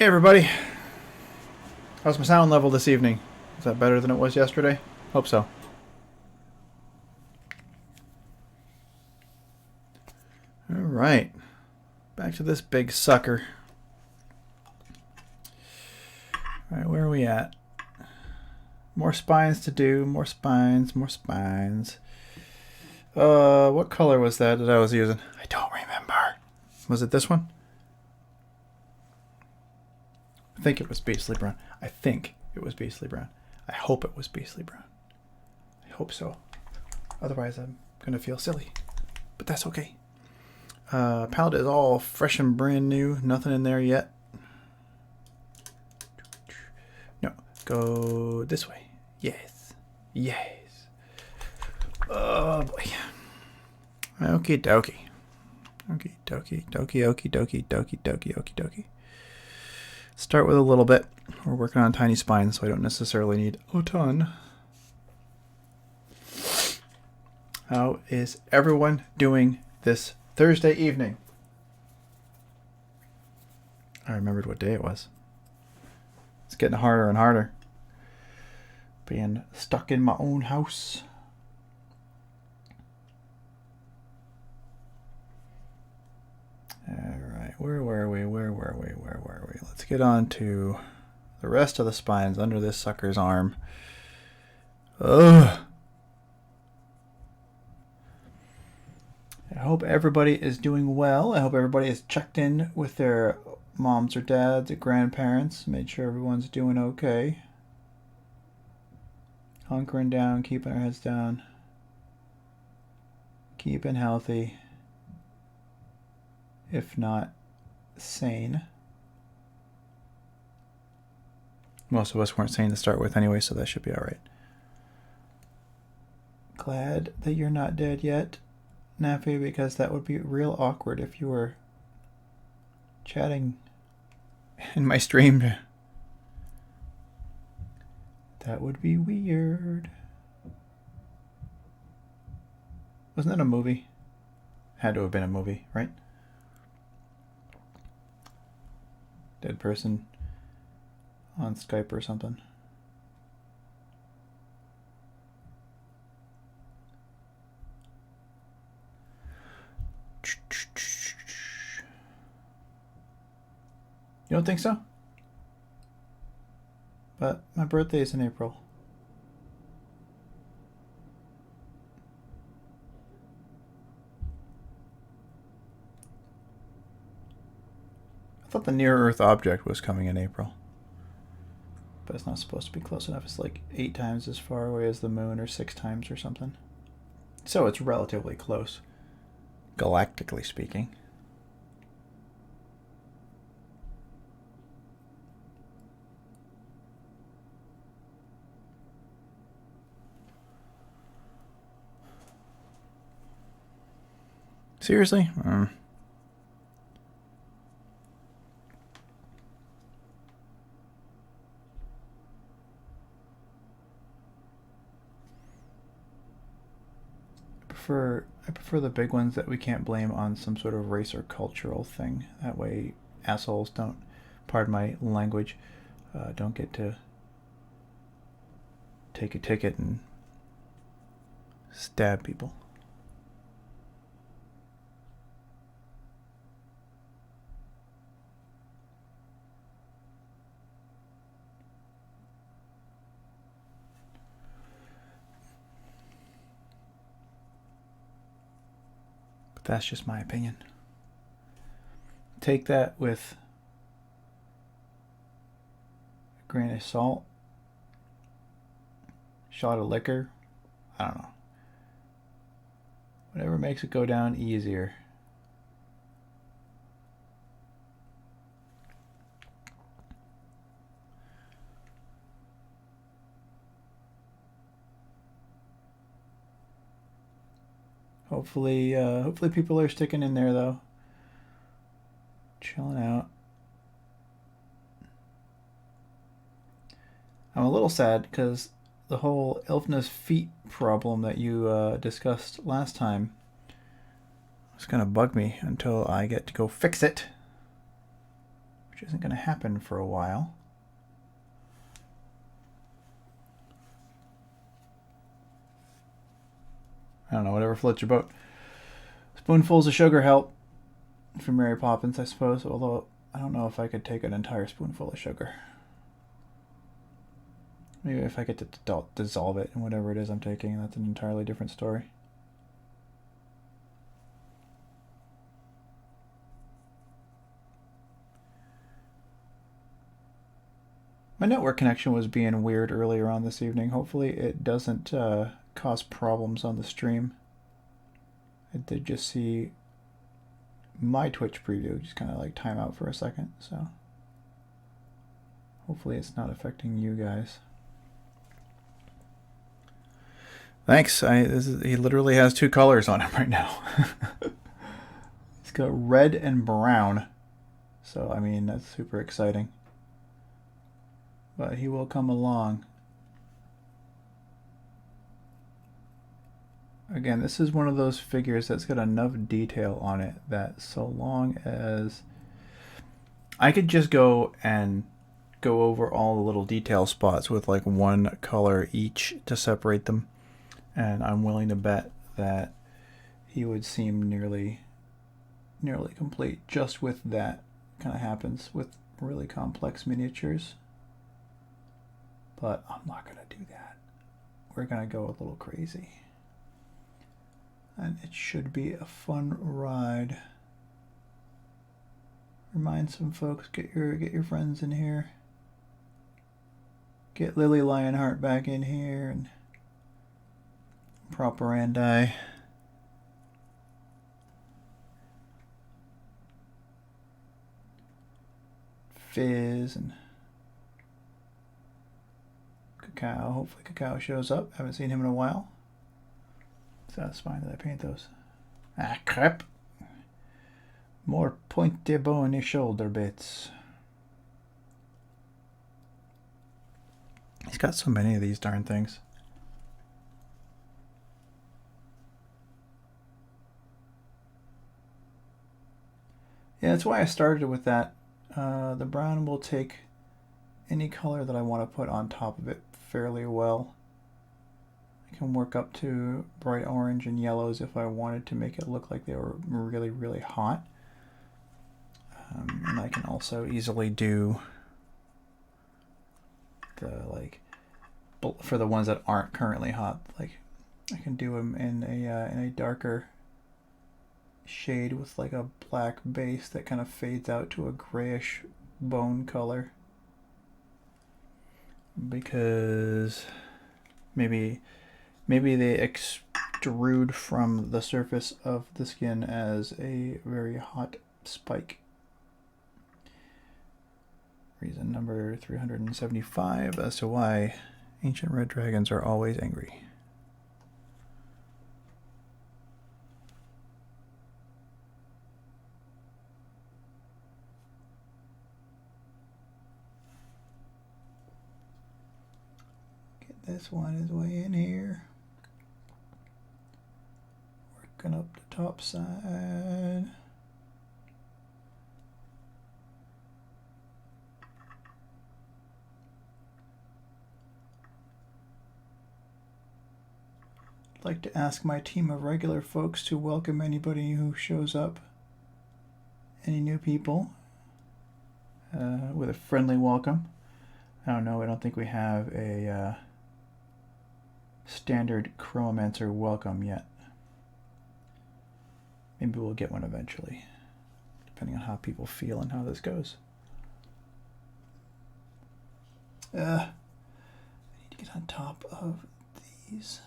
Hey everybody, how's my sound level this evening? Is that better than it was yesterday? Hope so. Alright, back to this big sucker. Alright, where are we at? More spines to do, more spines, more spines. What color was that I was using? I don't remember. Was it this one? I think it was Beastly Brown. I think it was Beastly Brown. I hope it was Beastly Brown. I hope so. Otherwise, I'm going to feel silly. But that's okay. Palette is all fresh and brand new. Nothing in there yet. No. Go this way. Yes. Yes. Oh, boy. Okie dokie. Okie dokie. Dokie, okie dokie, dokie, dokie, okie dokie. Start with a little bit. We're working on tiny spines, so I don't necessarily need a ton. How is everyone doing this Thursday evening? I remembered what day it was. It's getting harder and harder. Being stuck in my own house. Alright, where were we? Let's get on to the rest of the spines under this sucker's arm. Ugh. I hope everybody is doing well. I hope everybody is checked in with their moms or dads or grandparents. Made sure everyone's doing okay. Hunkering down, keeping our heads down. Keeping healthy. If not sane. Most of us weren't sane to start with anyway, so that should be alright. Glad that you're not dead yet, Nappy, because that would be real awkward if you were chatting in my stream. That would be weird. Wasn't that a movie? Had to have been a movie, right? Dead person on Skype or something. You don't think so? But my birthday is in April. I thought the near-Earth object was coming in April. But it's not supposed to be close enough. It's like 8 times as far away as the moon, or 6 times or something. So it's relatively close, galactically speaking. Seriously? I prefer the big ones that we can't blame on some sort of race or cultural thing. That way assholes don't, pardon my language, don't get to take a ticket and stab people. That's just my opinion. Take that with a grain of salt, shot of liquor, I don't know. Whatever makes it go down easier. Hopefully people are sticking in there though. Chilling out. I'm a little sad because the whole Elfna's feet problem that you discussed last time is going to bug me until I get to go fix it. Which which isn't going to happen for a while. I don't know, whatever floats your boat. Spoonfuls of sugar help for Mary Poppins, I suppose, although I don't know if I could take an entire spoonful of sugar. Maybe if I get to dissolve it in whatever it is I'm taking, that's an entirely different story. My network connection was being weird earlier on this evening. Hopefully it doesn't cause problems on the stream. I did just see my Twitch preview just kind of like time out for a second, so hopefully it's not affecting you guys. Thanks. He literally has two colors on him right now. He's got red and brown, so I mean that's super exciting. But he will come along. Again, this is one of those figures that's got enough detail on it that so long as I could just go over all the little detail spots with like one color each to separate them, and I'm willing to bet that he would seem nearly complete just with that. Kind of happens with really complex miniatures. But I'm not going to do that. We're going to go a little crazy. And it should be a fun ride. Remind some folks, get your friends in here. Get Lily Lionheart back in here and Properandi. Fizz and Cacao. Hopefully Cacao shows up. Haven't seen him in a while. Satisfying that I paint those. Ah, crap. More pointy bony shoulder bits. He's got so many of these darn things. Yeah, that's why I started with that. The brown will take any color that I want to put on top of it fairly well. I can work up to bright orange and yellows if I wanted to make it look like they were really, really hot. And I can also easily do the for the ones that aren't currently hot. Like I can do them in a darker shade with like a black base that kind of fades out to a grayish bone color. Because maybe they extrude from the surface of the skin as a very hot spike. Reason number 375 as to why ancient red dragons are always angry. This one is way in here. Working up the top side. I'd like to ask my team of regular folks to welcome anybody who shows up. Any new people with a friendly welcome. I don't know, I don't think we have a standard Chromancer welcome yet. Maybe we'll get one eventually, depending on how people feel and how this goes. I need to get on top of these.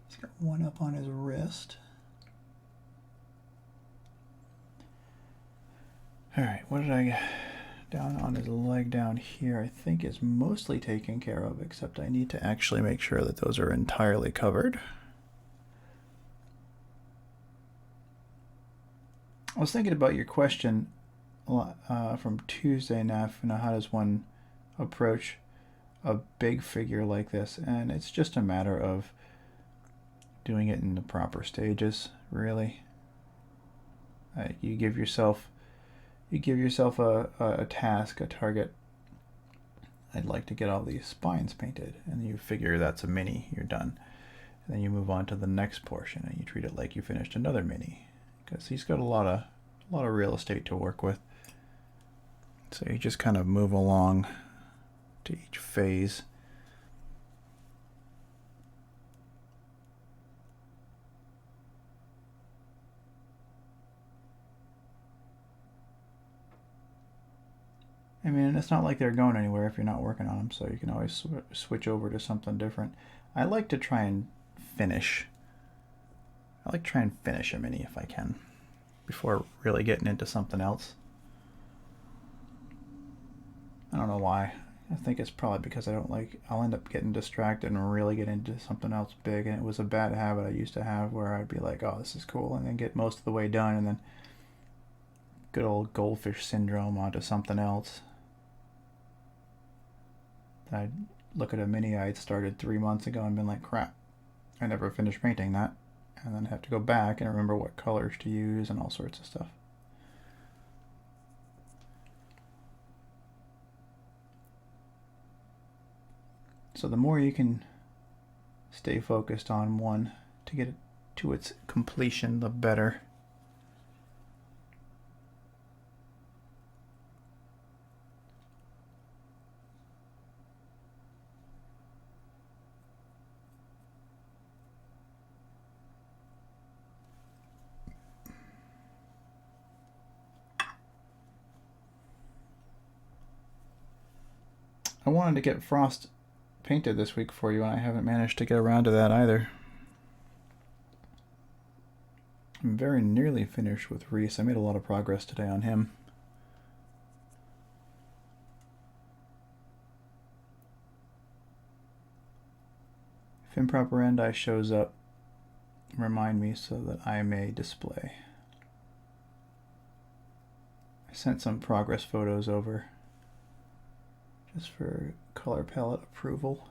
He's got one up on his wrist. Alright, what did I get? Down on his leg down here, I think is mostly taken care of, except I need to actually make sure that those are entirely covered. I was thinking about your question from Tuesday, Naf, how does one approach a big figure like this? And it's just a matter of doing it in the proper stages, really. You give yourself a task, a target. I'd like to get all these spines painted, and you figure that's a mini, you're done. And then you move on to the next portion, and you treat it like you finished another mini, because he's got a lot of real estate to work with. So you just kind of move along to each phase. I mean, it's not like they're going anywhere if you're not working on them, so you can always switch over to something different. I like to try and finish. I like to try and finish a mini if I can, before really getting into something else. I don't know why. I think it's probably because I'll end up getting distracted and really get into something else big, and it was a bad habit I used to have where I'd be like, oh, this is cool, and then get most of the way done, and then good old goldfish syndrome onto something else. I'd look at a mini I'd started 3 months ago and been like, crap, I never finished painting that, and then have to go back and remember what colors to use and all sorts of stuff. So the more you can stay focused on one to get it to its completion, the better. I wanted to get Frost painted this week for you, and I haven't managed to get around to that either. I'm very nearly finished with Reese. I made a lot of progress today on him. If improper end-eye shows up, remind me so that I may display. I sent some progress photos over just for color palette approval.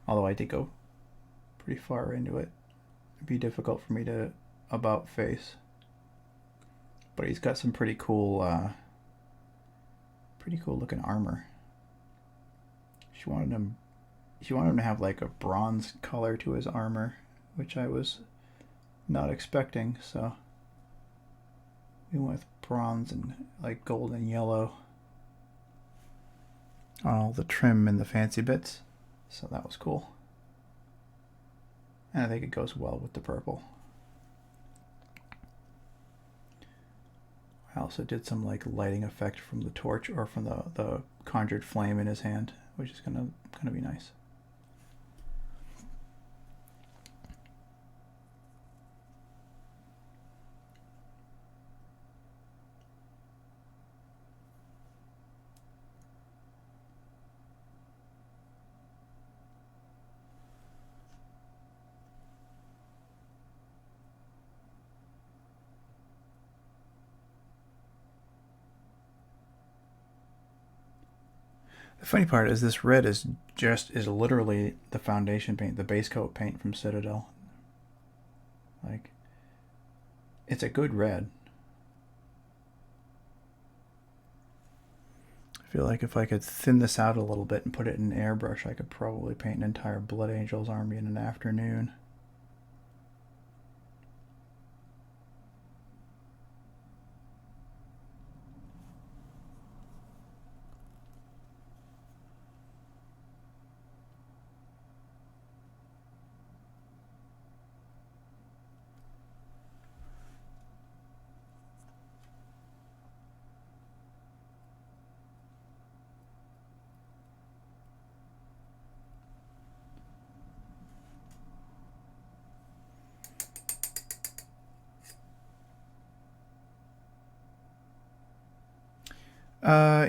Although I did go pretty far into it. It'd be difficult for me to about face. But he's got some pretty cool looking armor. She wanted him to have like a bronze color to his armor, which I was not expecting, so we went with bronze and like gold and yellow on all the trim and the fancy bits, so that was cool. And I think it goes well with the purple. I also did some like lighting effect from the torch or from the conjured flame in his hand, which is gonna be nice. The funny part is this red is literally the foundation paint, the base coat paint from Citadel. Like, it's a good red. I feel like if I could thin this out a little bit and put it in airbrush, I could probably paint an entire Blood Angels army in an afternoon.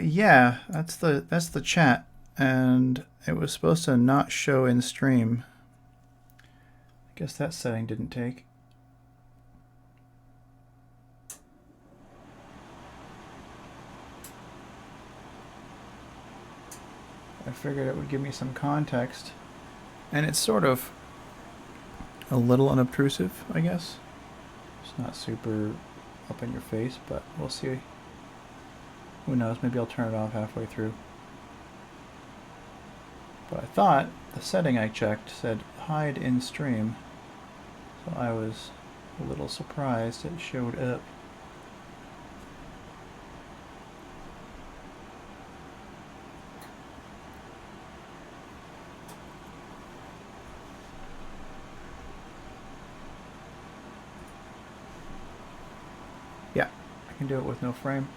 Yeah, that's the chat, and it was supposed to not show in stream. I guess that setting didn't take. I figured it would give me some context, and it's sort of a little unobtrusive, I guess. It's not super up in your face, but we'll see. Who knows? Maybe I'll turn it off halfway through. But I thought the setting I checked said hide in stream, so I was a little surprised it showed up. Yeah, I can do it with no frame.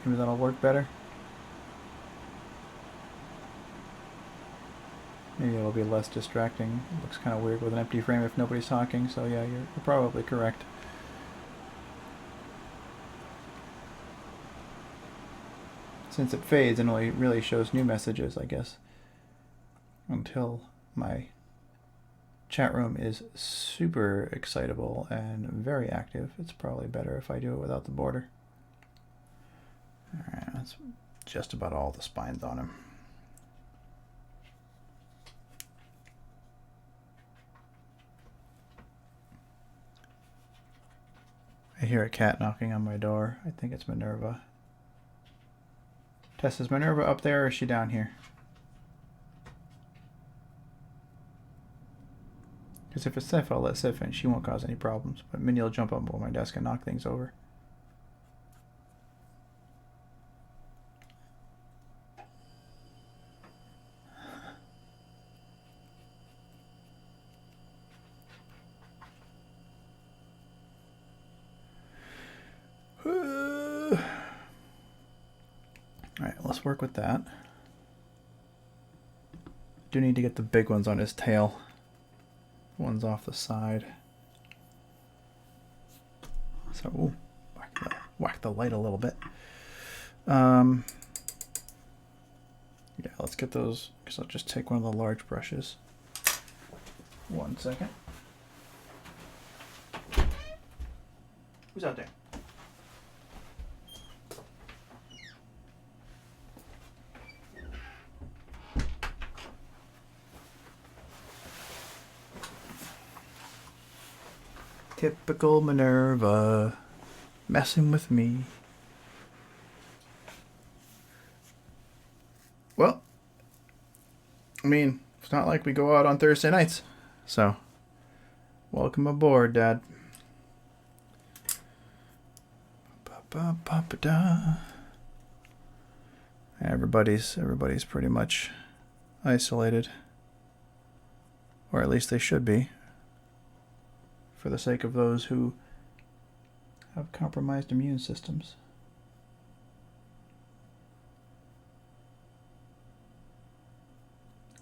Maybe that'll work better. Maybe it'll be less distracting. It looks kind of weird with an empty frame if nobody's talking, so yeah, you're probably correct. Since it fades and only really shows new messages, I guess, until my chat room is super excitable and very active, it's probably better if I do it without the border. Alright, that's just about all the spines on him. I hear a cat knocking on my door. I think it's Minerva. Tess, is Minerva up there or is she down here? Because if it's Sif, I'll let Sif in. She won't cause any problems. But Minnie will jump up on my desk and knock things over. Alright, let's work with that. Do need to get the big ones on his tail. One's off the side. So, ooh, whack the light a little bit. Yeah, let's get those, because I'll just take one of the large brushes. 1 second. Who's out there? Typical Minerva, messing with me. Well, I mean, it's not like we go out on Thursday nights, so welcome aboard, Dad. Everybody's pretty much isolated, or at least they should be, for the sake of those who have compromised immune systems.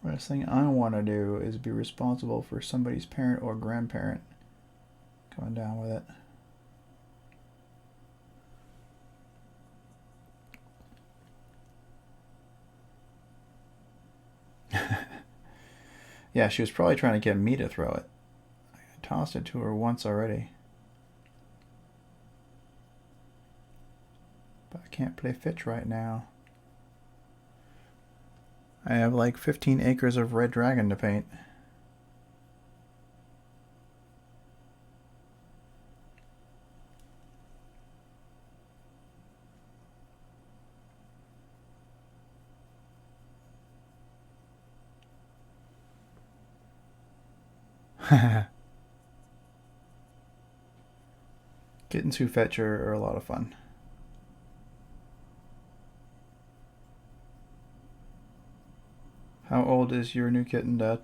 Last thing I want to do is be responsible for somebody's parent or grandparent coming down with it. Yeah, she was probably trying to get me to throw it. I tossed it to her once already. But I can't play fetch right now. I have like 15 acres of red dragon to paint. Kittens who fetch are a lot of fun. How old is your new kitten, Dad?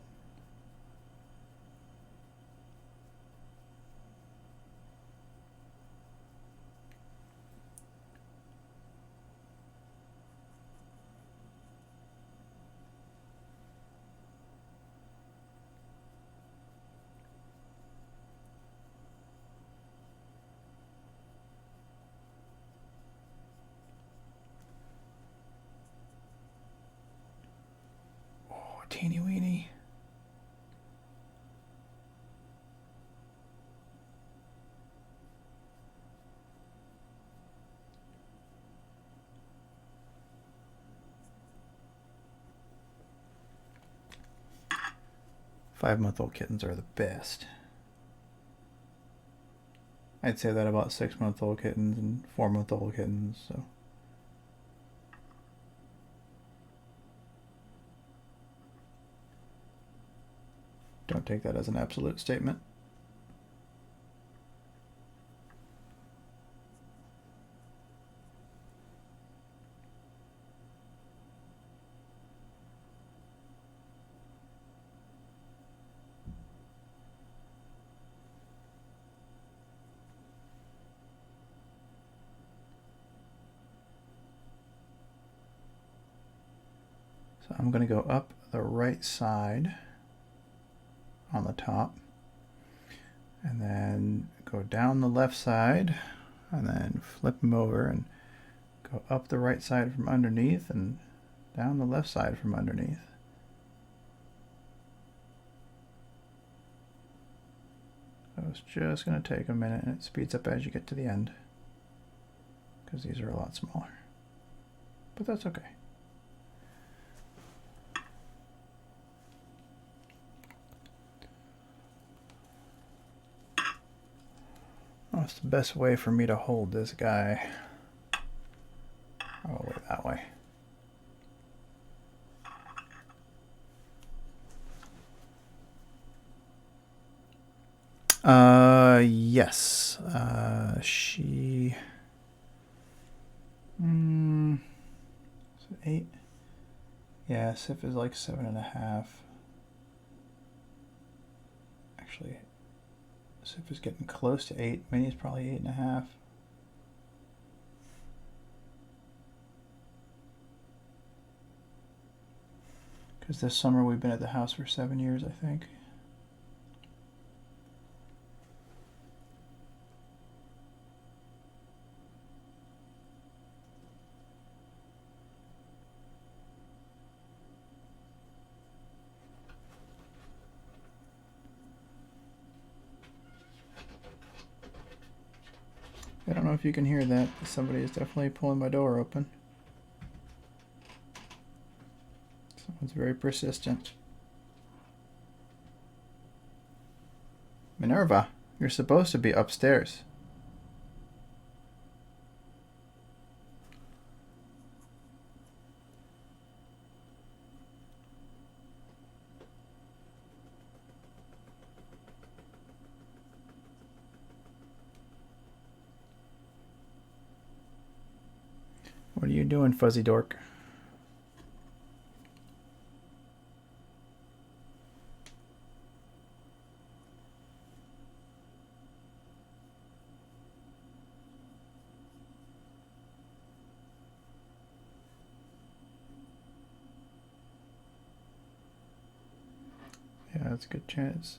Teeny weeny. 5-month-old kittens are the best. I'd say that about 6-month-old kittens and 4-month-old kittens, so. Don't take that as an absolute statement. So I'm going to go up the right side on the top, and then go down the left side, and then flip them over and go up the right side from underneath and down the left side from underneath. So it's just going to take a minute, and it speeds up as you get to the end because these are a lot smaller, but that's okay. What's the best way for me to hold this guy? Probably that way. Yes. She... is it 8? Yeah, Sif is like 7.5. Actually, Sif is getting close to 8. Minnie's probably 8.5. Because this summer we've been at the house for 7 years, I think. I don't know if you can hear that, but somebody is definitely pulling my door open. Someone's very persistent. Minerva, you're supposed to be upstairs. What are you doing, fuzzy dork? Yeah, that's a good chance.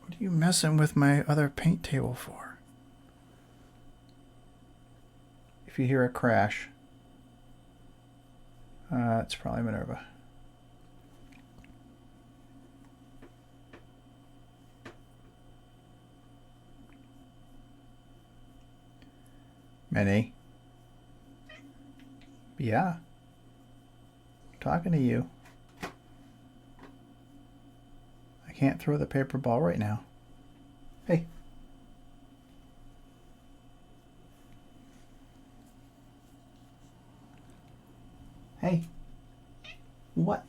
What are you messing with my other paint table for? If you hear a crash, it's probably Minerva. Minnie? Yeah. I'm talking to you. I can't throw the paper ball right now. Hey. Hey. What?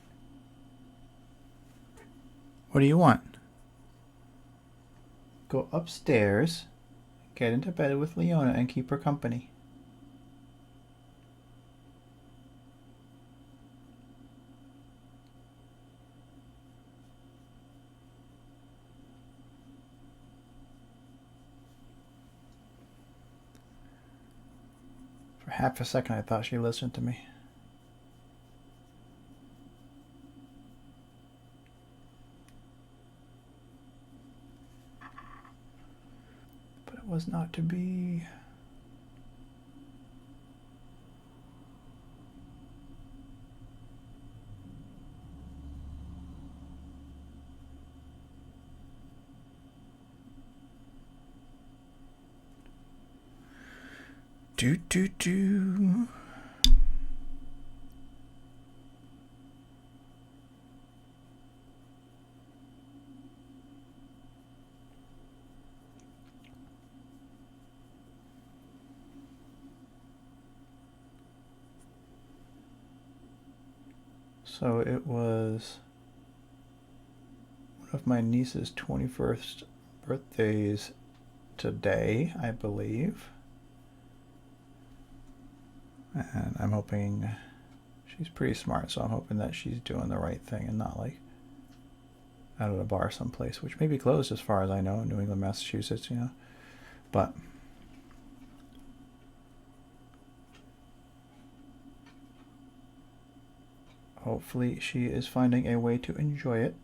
What do you want? Go upstairs, get into bed with Leona and keep her company. For half a second I thought she listened to me. But it was not to be. Do. So it was one of my niece's 21st birthdays today, I believe. And I'm hoping, she's pretty smart, so I'm hoping that she's doing the right thing and not like out at a bar someplace, which may be closed as far as I know in New England, Massachusetts, you know. But hopefully she is finding a way to enjoy it,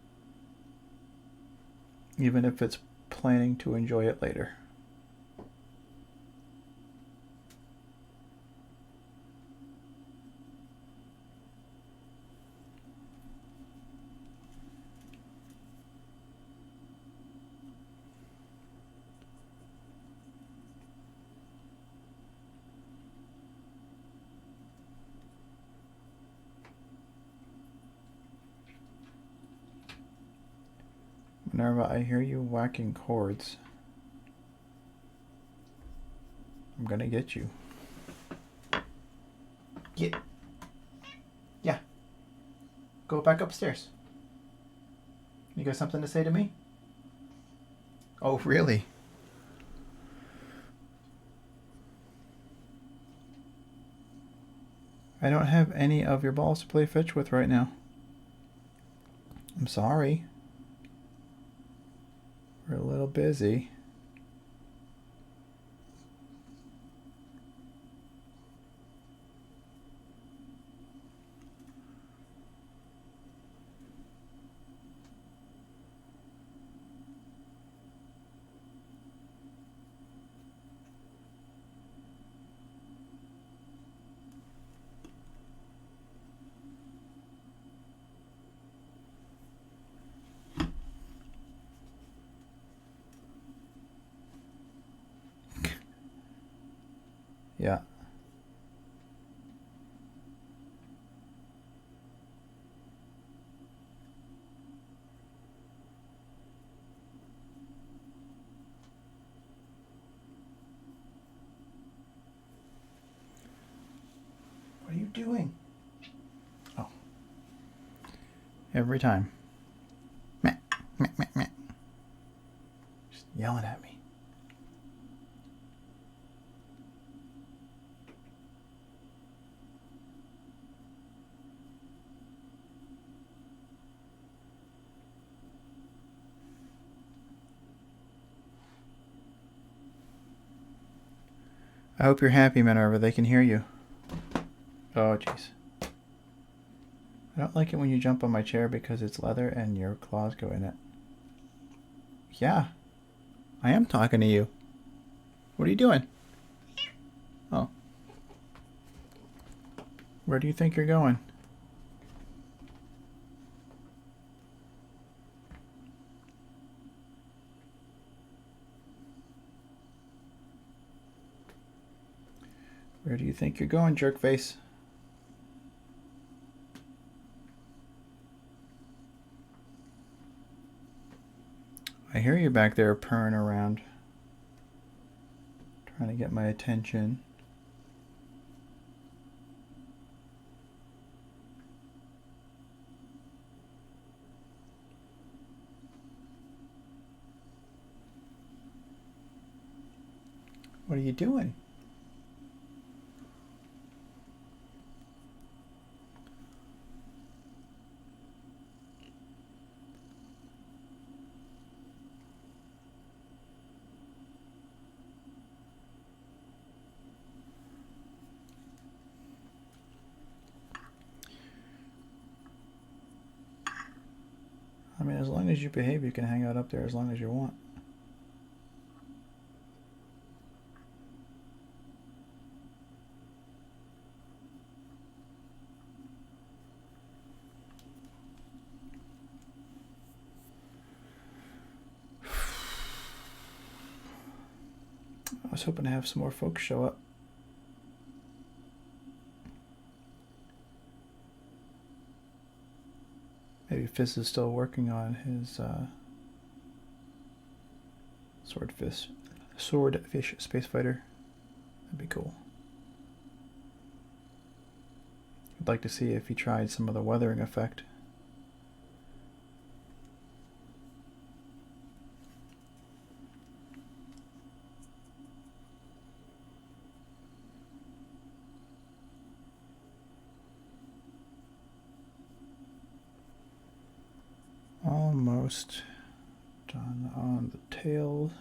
even if it's planning to enjoy it later. Minerva, I hear you whacking chords. I'm gonna get you. Get. Yeah. Go back upstairs. You got something to say to me? Oh, really? I don't have any of your balls to play fetch with right now. I'm sorry. We're a little busy. Yeah. What are you doing? Oh. Every time. Meh, meh, meh, meh. Just yelling at me. I hope you're happy, Minerva. They can hear you. Oh, jeez. I don't like it when you jump on my chair because it's leather and your claws go in it. Yeah. I am talking to you. What are you doing? Oh. Where do you think you're going? Where do you think you're going, jerkface? I hear you back there purring around, trying to get my attention. What are you doing? I mean, as long as you behave, you can hang out up there as long as you want. I was hoping to have some more folks show up. Maybe Fizz is still working on his swordfish space fighter. That'd be cool. I'd like to see if he tried some of the weathering effect. Almost done on the tail.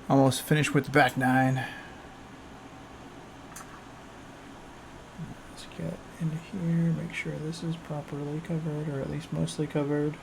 Almost finished with the back 9. Let's get into here, make sure this is properly covered, or at least mostly covered.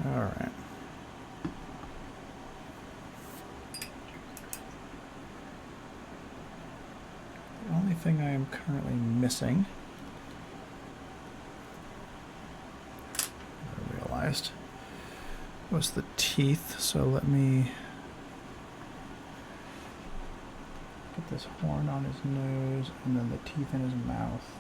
All right. The only thing I am currently missing, I realized, was the teeth. So let me get this horn on his nose and then the teeth in his mouth.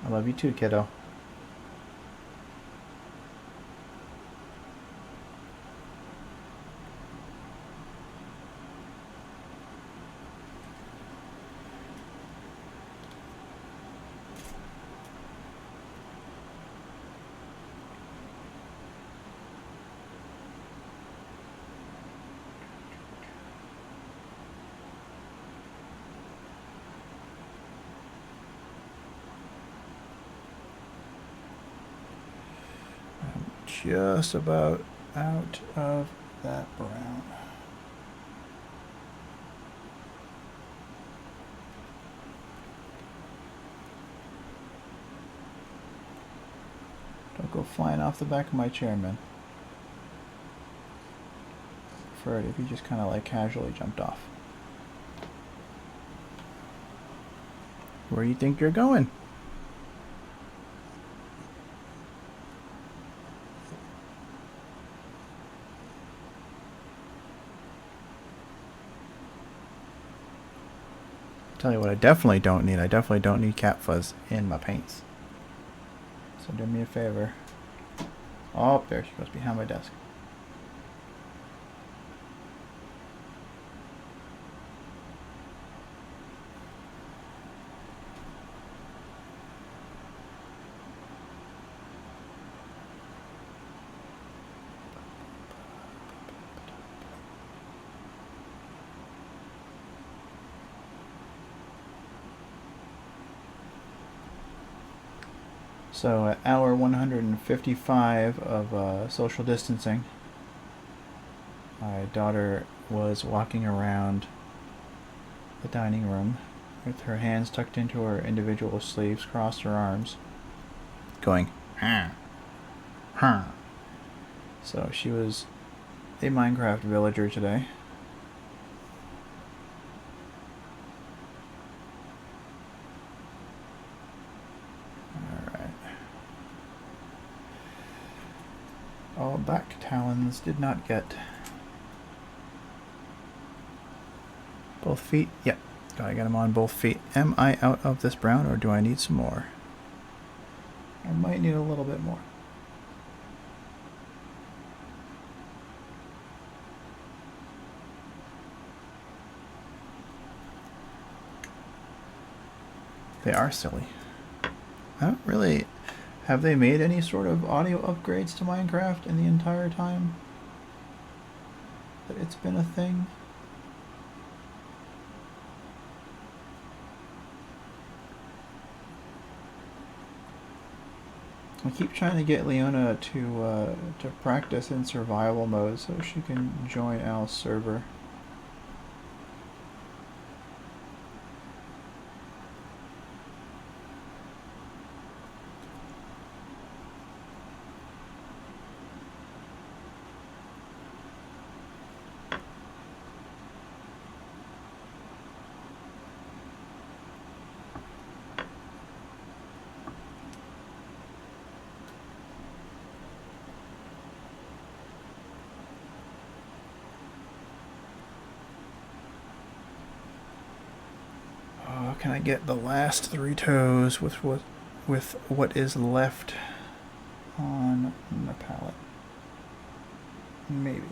I love you too, kiddo. Just about out of that brown. Don't go flying off the back of my chair, man. Prefer it if you just kind of like casually jumped off. Where do you think you're going? Tell you what I definitely don't need. I definitely don't need cat fuzz in my paints. So do me a favor. Oh, there she goes behind my desk. So at hour 155 of social distancing, my daughter was walking around the dining room with her hands tucked into her individual sleeves, crossed her arms, going, huh, huh. So she was a Minecraft villager today. All back talons did not get. Both feet? Yep. I got them on both feet. Am I out of this brown or do I need some more? I might need a little bit more. They are silly. I don't really... Have they made any sort of audio upgrades to Minecraft in the entire time that it's been a thing? I keep trying to get Leona to practice in survival mode so she can join Al's server. can I get the last 3 toes with what is left on the palette? Maybe.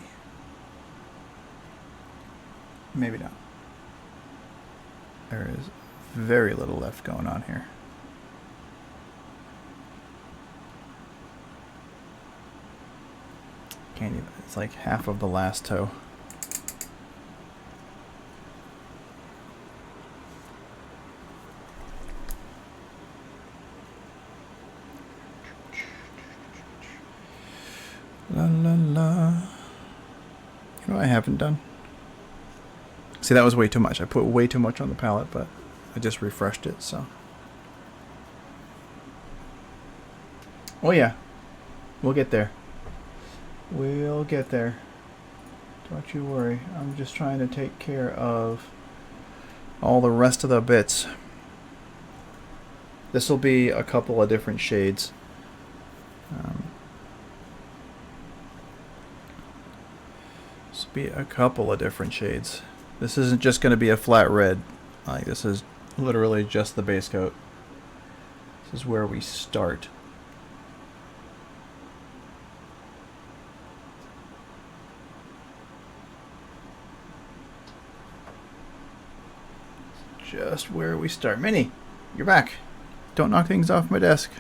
Maybe not. There is very little left going on here. Can't even, it's like half of the last toe. La la la. You know what I haven't done? See, that was way too much. I put way too much on the palette, but I just refreshed it, so. Oh yeah. We'll get there. We'll get there. Don't you worry. I'm just trying to take care of all the rest of the bits. This will be a couple of different shades. This will be a couple of different shades. This isn't just going to be a flat red. Like, this is literally just the base coat. This is where we start. Just where we start. Minnie, you're back. Don't knock things off my desk.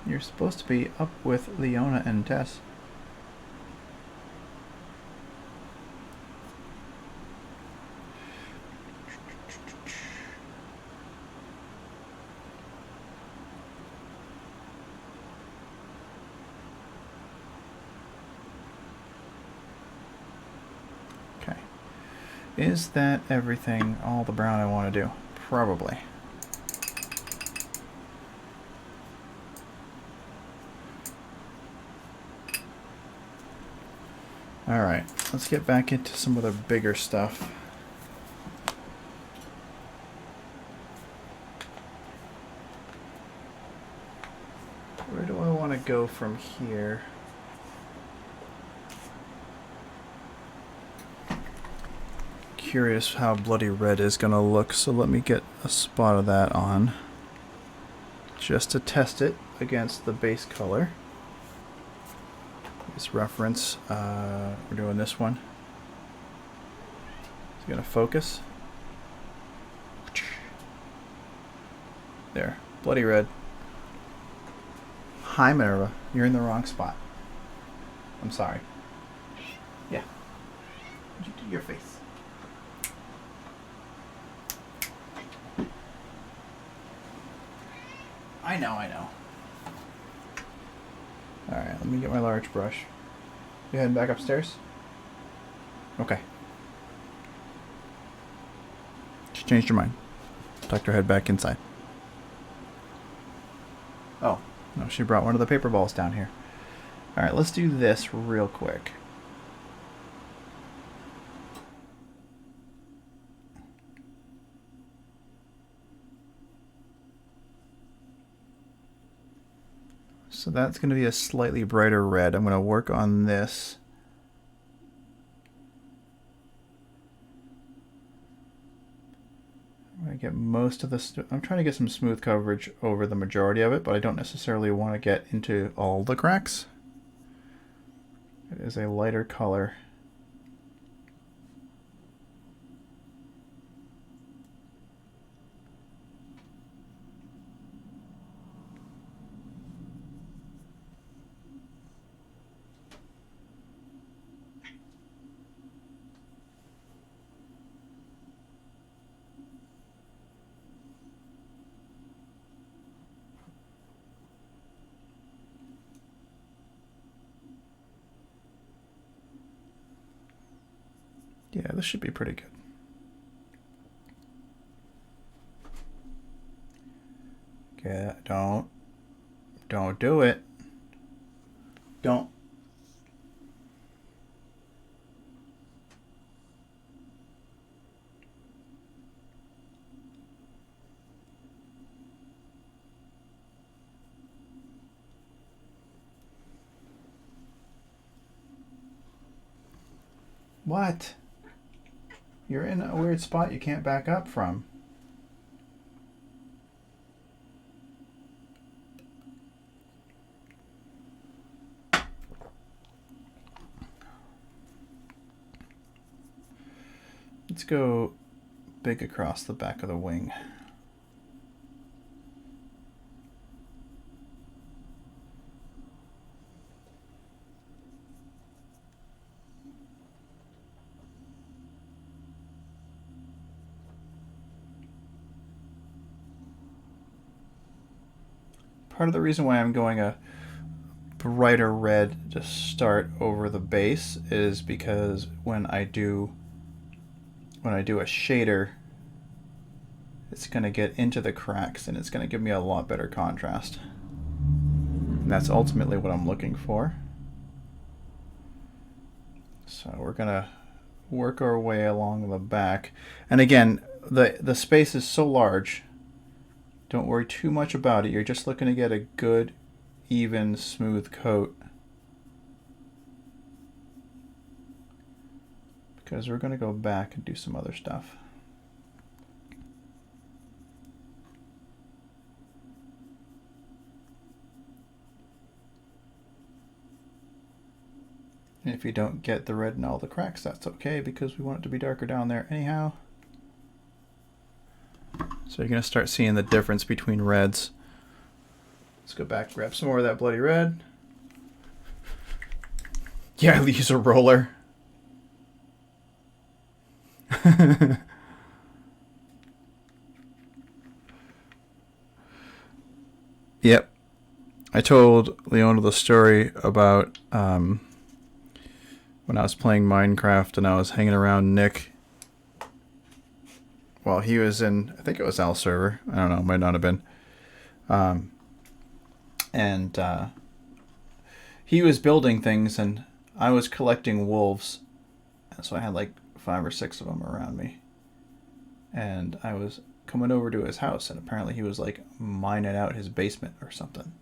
You're supposed to be up with Leona and Tess. Is that everything, all the brown I want to do? Probably. Alright, let's get back into some of the bigger stuff. Where do I want to go from here? Curious how bloody red is gonna look, so let me get a spot of that on just to test it against the base color. This reference, we're doing this one. It's gonna focus. There, bloody red. Hi Minerva, you're in the wrong spot. I'm sorry. Yeah. What'd you do to your face? I know. Alright, let me get my large brush. You heading back upstairs? Okay. She changed her mind. Tucked her head back inside. Oh, no, she brought one of the paper balls down here. Alright, let's do this real quick. So that's going to be a slightly brighter red. I'm going to work on this. I'm going to get most of this. I'm trying to get some smooth coverage over the majority of it, but I don't necessarily want to get into all the cracks. It is a lighter color. Yeah, this should be pretty good. Okay, don't do it. Don't. What? You're in a weird spot you can't back up from. Let's go big across the back of the wing. Part of the reason why I'm going a brighter red to start over the base is because when I do a shader, it's going to get into the cracks and it's going to give me a lot better contrast. And that's ultimately what I'm looking for. So we're going to work our way along the back. And again, the space is so large, don't worry too much about it. You're just looking to get a good, even, smooth coat. Because we're going to go back and do some other stuff. And if you don't get the red in all the cracks, that's okay, because we want it to be darker down there anyhow. So you're going to start seeing the difference between reds. Let's go back, grab some more of that bloody red. Yeah, use a roller. Yep. I told Leona the story about when I was playing Minecraft and I was hanging around Nick while he was in, I think it was Al's server. I don't know, might not have been. He was building things and I was collecting wolves. And so I had like 5 or 6 of them around me. And I was coming over to his house and apparently he was like mining out his basement or something.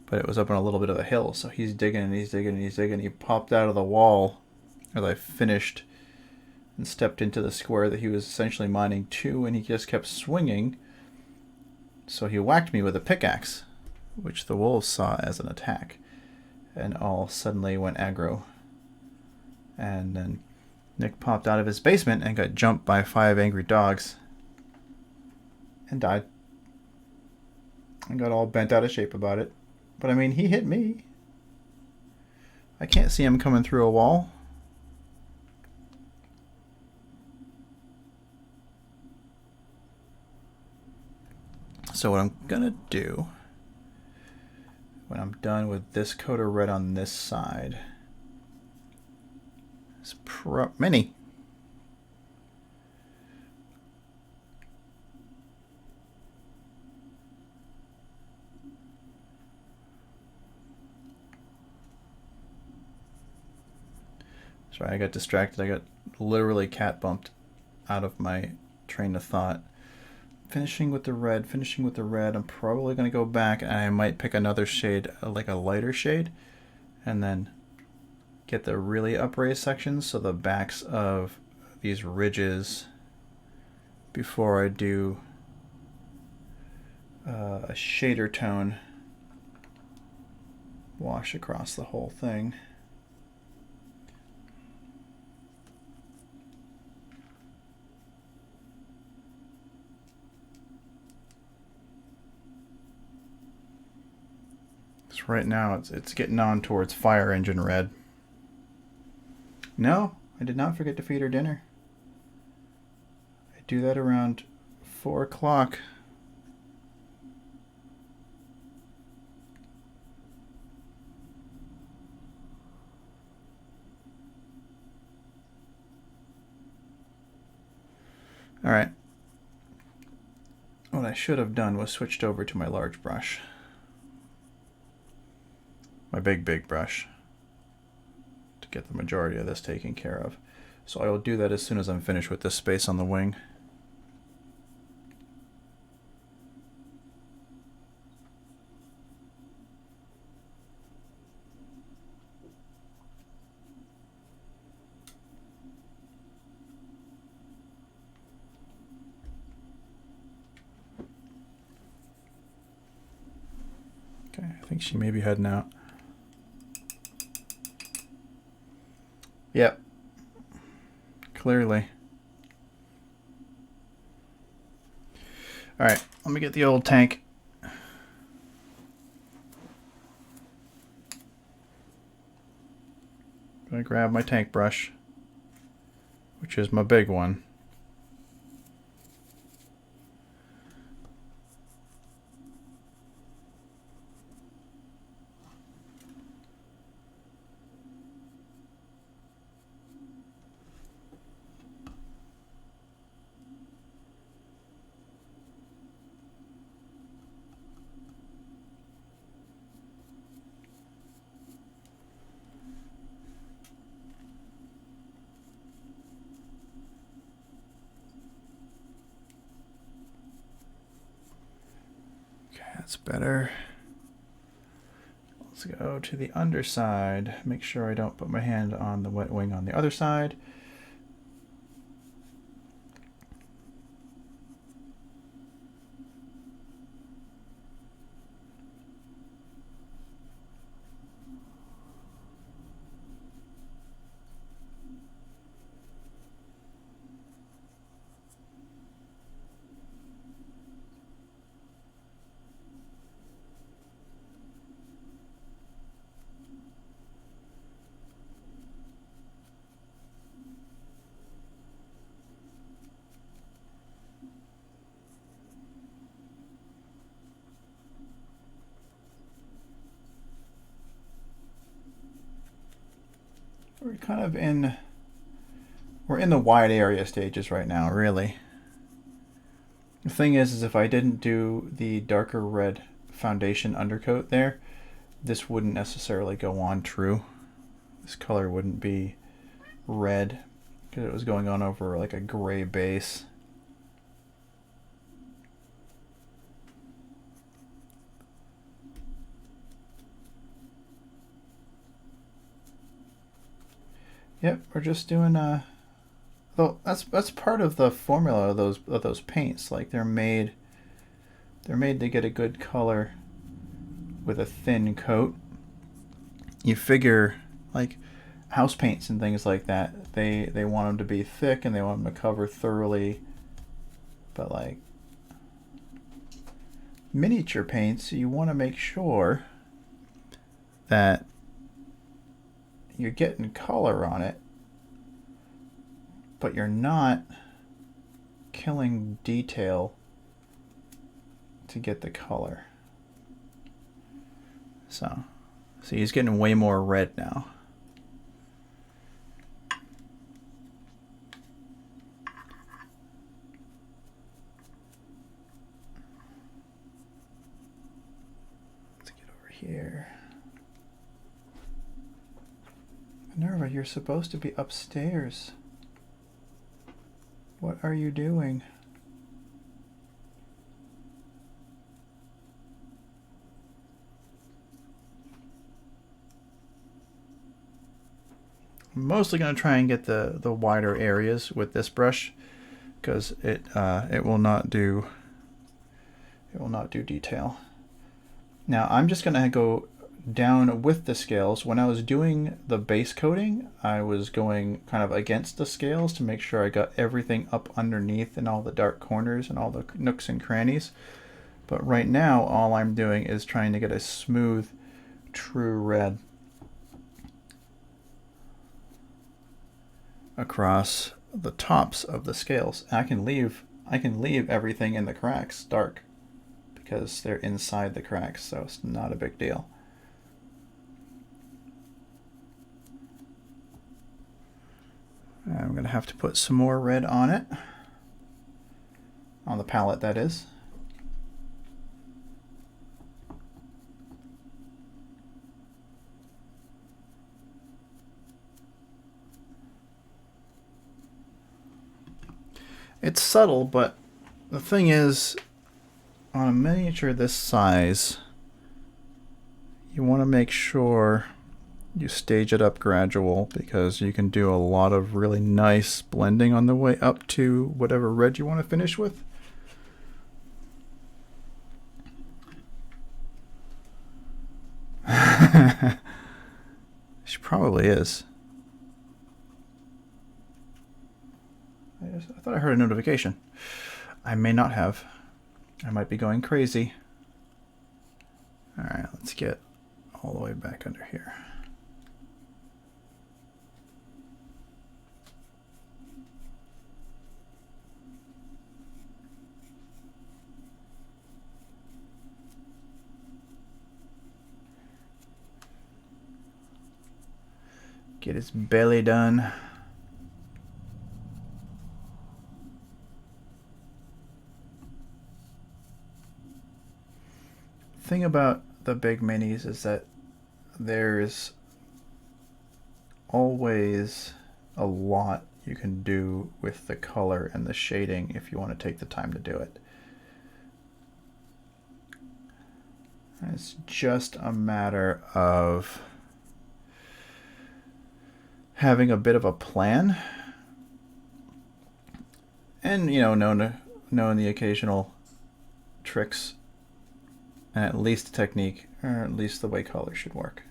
But it was up on a little bit of a hill, so he's digging and he's digging and he's digging. He popped out of the wall as I finished and stepped into the square that he was essentially mining to, and he just kept swinging. So he whacked me with a pickaxe, which the wolves saw as an attack, and all suddenly went aggro. And then Nick popped out of his basement and got jumped by 5 angry dogs and died. And got all bent out of shape about it. But I mean, he hit me. I can't see him coming through a wall. So what I'm gonna do when I'm done with this coat of red on this side is mini. Sorry, I got distracted. I got literally cat bumped out of my train of thought. Finishing with the red, finishing with the red. I'm probably going to go back and I might pick another shade, like a lighter shade, and then get the really upraised sections, so the backs of these ridges, before I do a shader tone wash across the whole thing. Right now it's getting on towards fire engine red. No, I did not forget to feed her dinner. I do that around 4 o'clock. All right. What I should have done was switched over to my large brush. My big brush, to get the majority of this taken care of. So I will do that as soon as I'm finished with this space on the wing. Okay, I think she may be heading out. Yep. Clearly. All right, let me get the old tank. Gonna grab my tank brush, which is my big one. That's better. Let's go to the underside. Make sure I don't put my hand on the wet wing on the other side. We're kind of in, we're in the wide area stages right now, really. The thing is if I didn't do the darker red foundation undercoat there, this wouldn't necessarily go on true. This color wouldn't be red because it was going on over like a gray base. Yep, we're just doing though that's part of the formula of those paints. Like they're made to get a good color with a thin coat. You figure like house paints and things like that, they want them to be thick and they want them to cover thoroughly. But like miniature paints, you want to make sure that you're getting color on it, but you're not killing detail to get the color. So see, he's getting way more red now. Let's get over here. Minerva, you're supposed to be upstairs. What are you doing? I'm mostly going to try and get the wider areas with this brush because it will not do detail. Now I'm just going to go down with the scales. When I was doing the base coating, I was going kind of against the scales to make sure I got everything up underneath in all the dark corners and all the nooks and crannies. But right now all I'm doing is trying to get a smooth, true red across the tops of the scales. I can leave everything in the cracks dark because they're inside the cracks, so it's not a big deal. I'm going to have to put some more red on it, on the palette that is. It's subtle, but the thing is, on a miniature this size, you want to make sure you stage it up gradual because you can do a lot of really nice blending on the way up to whatever red you want to finish with. She probably is. I thought I heard a notification. I may not have. I might be going crazy. Alright, let's get all the way back under here. Get his belly done. Thing about the big minis is that there's always a lot you can do with the color and the shading if you want to take the time to do it. It's just a matter of having a bit of a plan and, you know, knowing the occasional tricks and at least the technique, or at least the way color should work.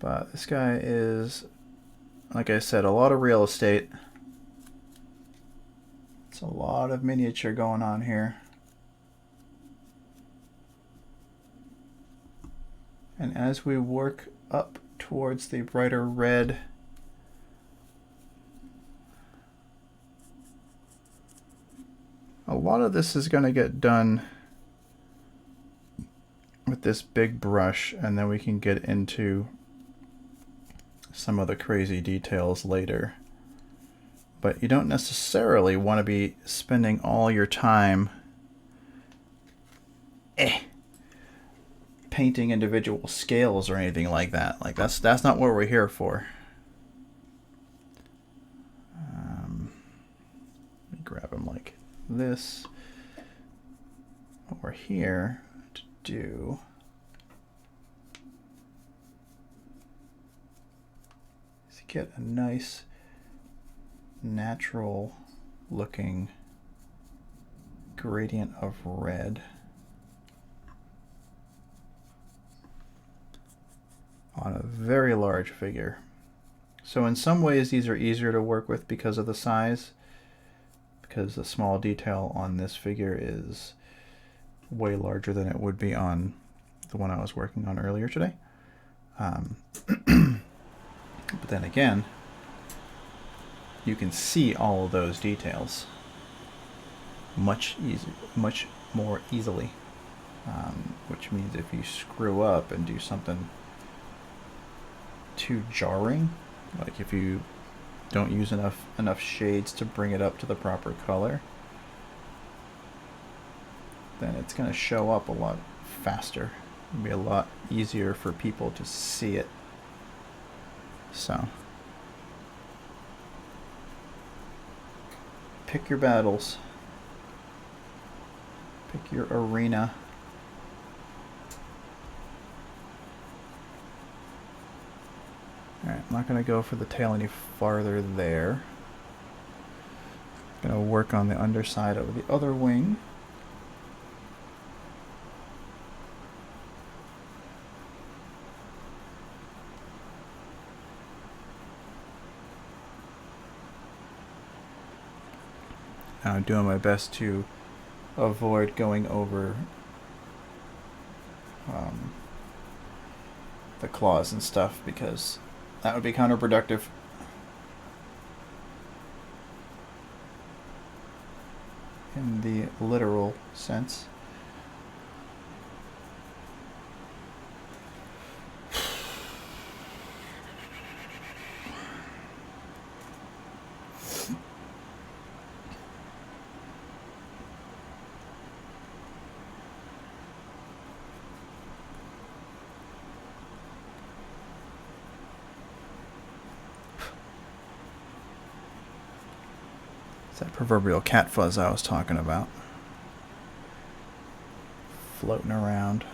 But this guy is, like I said, a lot of real estate. It's a lot of miniature going on here. And as we work up towards the brighter red, a lot of this is going to get done with this big brush, and then we can get into some of the crazy details later. But you don't necessarily want to be spending all your time painting individual scales or anything like that. Like that's not what we're here for. Let me grab them like this over here to do. Is get a nice natural looking gradient of red on a very large figure. So in some ways these are easier to work with because of the size, because the small detail on this figure is way larger than it would be on the one I was working on earlier today. But then again, you can see all of those details much more easily, which means if you screw up and do something too jarring, like if you don't use enough shades to bring it up to the proper color, then it's going to show up a lot faster. It'll be a lot easier for people to see it. So pick your battles. Pick your arena. Alright, I'm not going to go for the tail any farther there. I'm going to work on the underside of the other wing. Now I'm doing my best to avoid going over the claws and stuff, because that would be counterproductive. In the literal sense. That proverbial cat fuzz I was talking about. floating around.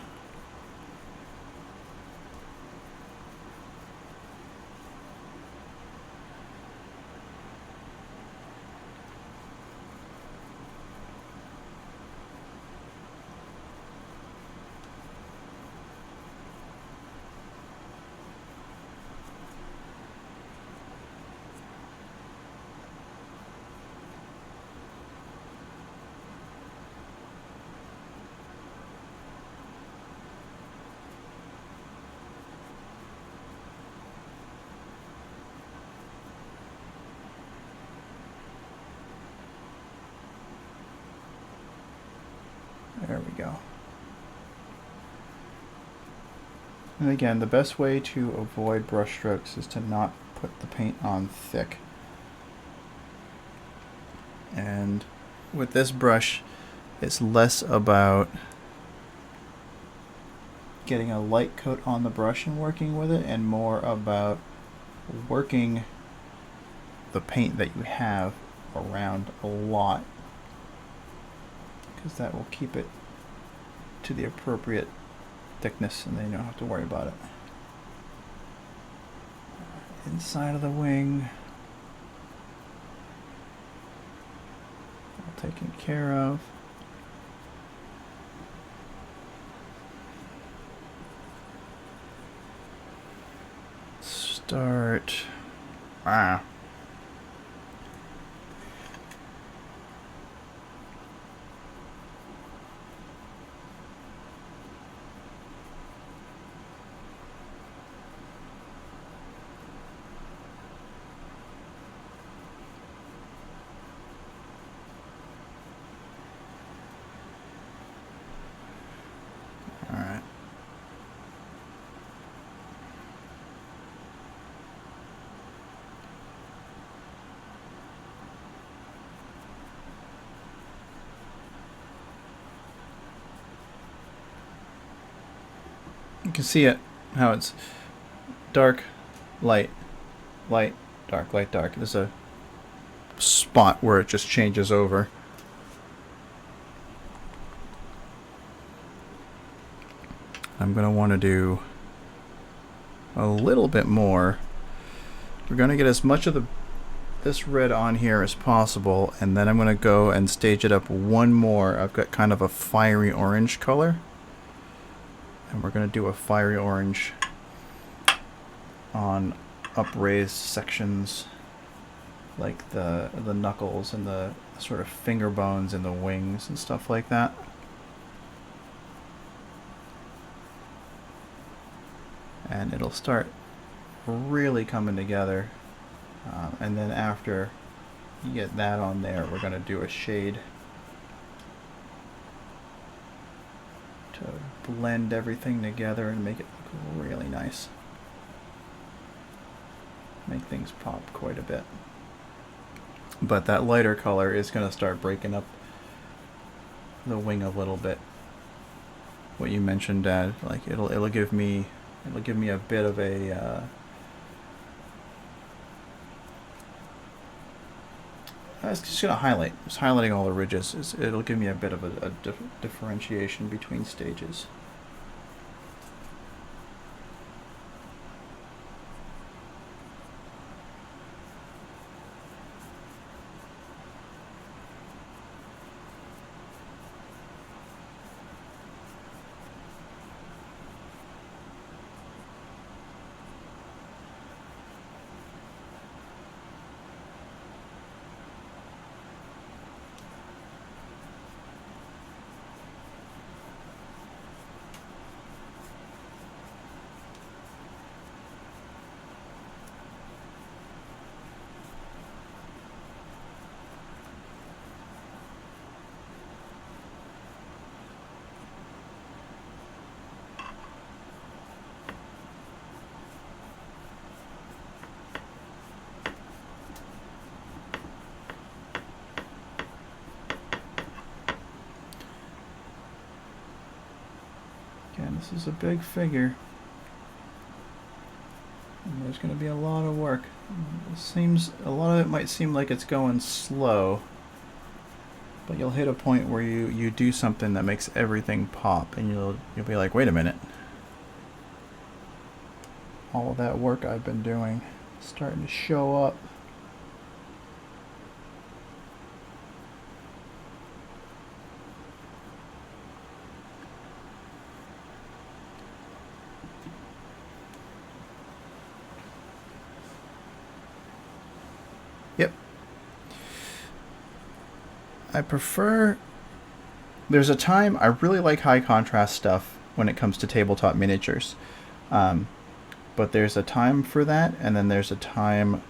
There we go. And again, the best way to avoid brush strokes is to not put the paint on thick. And with this brush, it's less about getting a light coat on the brush and working with it, and more about working the paint that you have around a lot, because that will keep it to the appropriate thickness and then you don't have to worry about it. Inside of the wing, all taken care of. Start. You can see it, how it's dark, light, light, dark, light, dark. There's a spot where it just changes over. I'm going to want to do a little bit more. We're going to get as much of this red on here as possible, and then I'm going to go and stage it up one more. I've got kind of a fiery orange color. And we're going to do a fiery orange on upraised sections like the knuckles and the sort of finger bones and the wings and stuff like that. And it'll start really coming together. And then after you get that on there, we're going to do a shade to blend everything together and make it look really nice. Make things pop quite a bit. But that lighter color is going to start breaking up the wing a little bit. What you mentioned, Dad, like it'll give me a bit of a it's just going to highlight. Just highlighting all the ridges. It'll give me a bit of a differentiation between stages. Again, this is a big figure. And there's going to be a lot of work. A lot of it might seem like it's going slow. But you'll hit a point where you do something that makes everything pop, and you'll be like, wait a minute. All of that work I've been doing is starting to show up. Yep. I prefer... There's a time... I really like high contrast stuff when it comes to tabletop miniatures. But there's a time for that, and then there's a time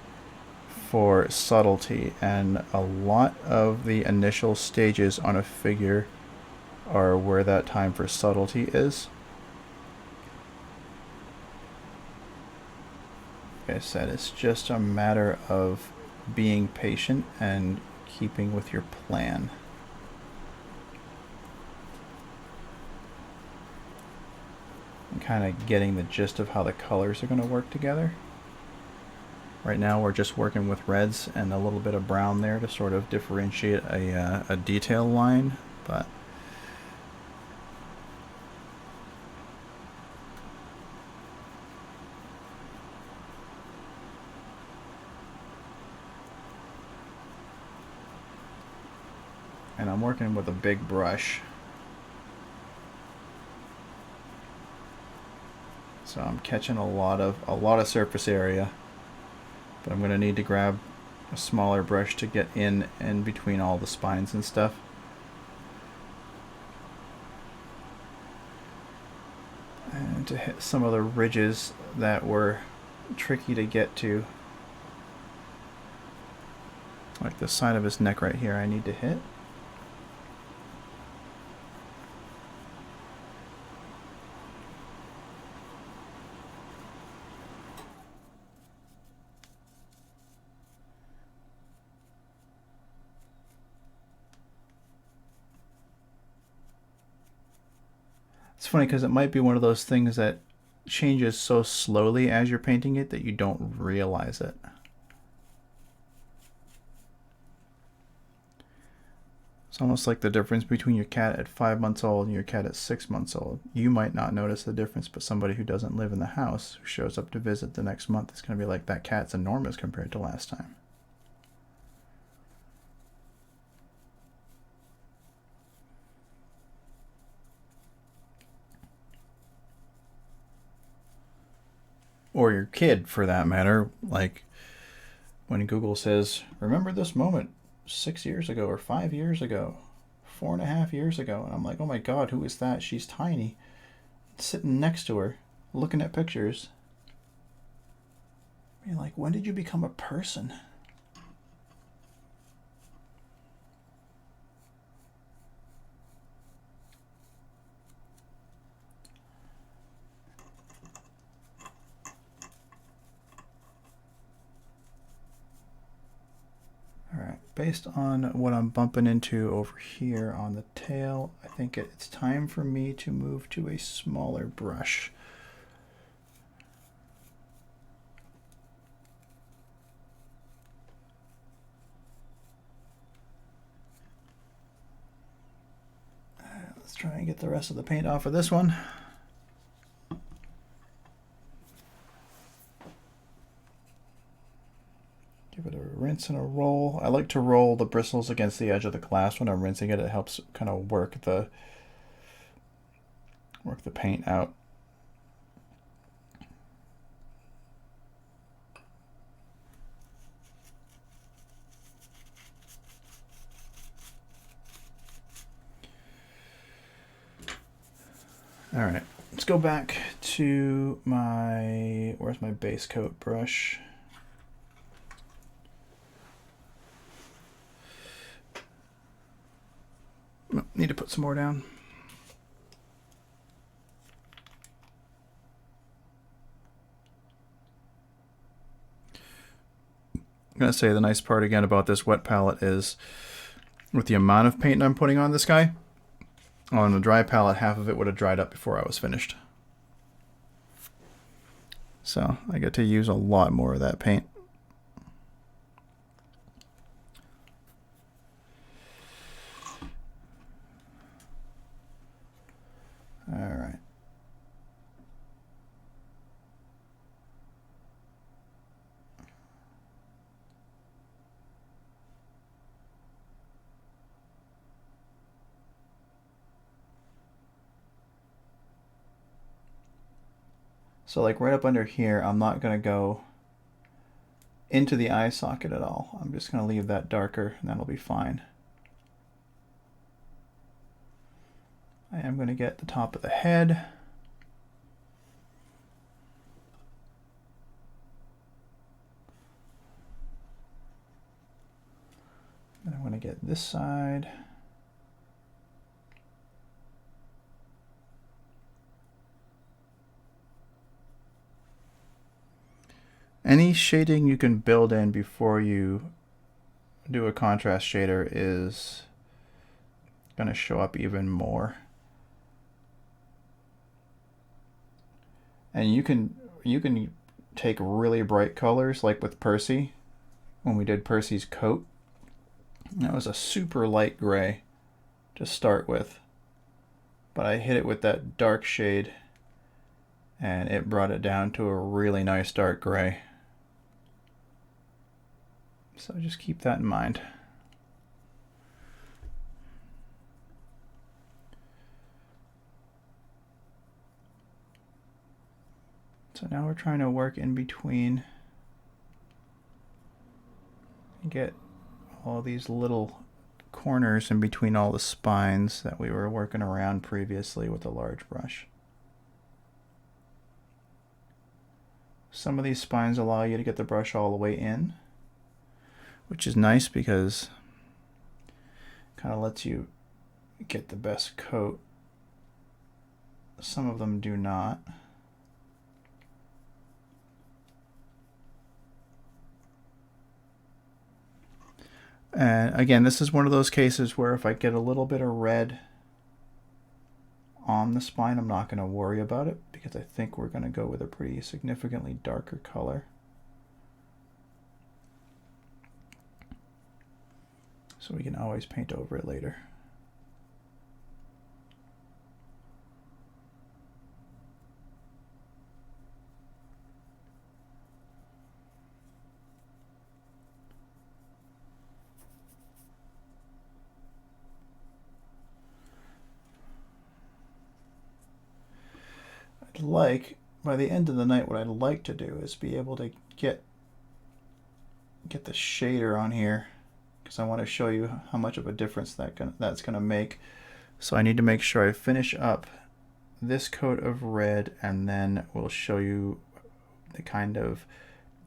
for subtlety. And a lot of the initial stages on a figure are where that time for subtlety is. Like I said, it's just a matter of being patient and keeping with your plan. And kind of getting the gist of how the colors are going to work together. Right now we're just working with reds and a little bit of brown there to sort of differentiate a detail line, but and I'm working with a big brush. So I'm catching a lot of surface area, but I'm going to need to grab a smaller brush to get in between all the spines and stuff. And to hit some of the ridges that were tricky to get to. Like the side of his neck right here I need to hit. It's funny because it might be one of those things that changes so slowly as you're painting it that you don't realize it. It's almost like the difference between your cat at 5 months old and your cat at 6 months old. You might not notice the difference, but somebody who doesn't live in the house, who shows up to visit the next month, is going to be like, that cat's enormous compared to last time. Or your kid, for that matter. Like when Google says, remember this moment 6 years ago or 5 years ago, 4.5 years ago. And I'm like, oh my God, who is that? She's tiny. Sitting next to her, looking at pictures. You're like, when did you become a person? Based on what I'm bumping into over here on the tail, I think it's time for me to move to a smaller brush. Let's try and get the rest of the paint off of this one. Give it a rinse and a roll. I like to roll the bristles against the edge of the glass when I'm rinsing it. It helps kind of work the paint out. All right, let's go back to where's my base coat brush? Need to put some more down. I'm going to say the nice part again about this wet palette is with the amount of paint I'm putting on this guy, on the dry palette, half of it would have dried up before I was finished. So I get to use a lot more of that paint. So like right up under here, I'm not going to go into the eye socket at all. I'm just going to leave that darker and that'll be fine. I am going to get the top of the head. And I'm going to get this side. Any shading you can build in before you do a contrast shader is going to show up even more. And you can take really bright colors, like with Percy, when we did Percy's coat. That was a super light gray to start with, but I hit it with that dark shade and it brought it down to a really nice dark gray. So just keep that in mind. So now we're trying to work in between and get all these little corners in between all the spines that we were working around previously with a large brush. Some of these spines allow you to get the brush all the way in, which is nice because it kind of lets you get the best coat. Some of them do not. And again, this is one of those cases where if I get a little bit of red on the spine, I'm not going to worry about it because I think we're going to go with a pretty significantly darker color. So we can always paint over it later. By the end of the night, what I'd like to do is be able to get the shader on here, because I want to show you how much of a difference that's going to make. So I need to make sure I finish up this coat of red, and then we'll show you the kind of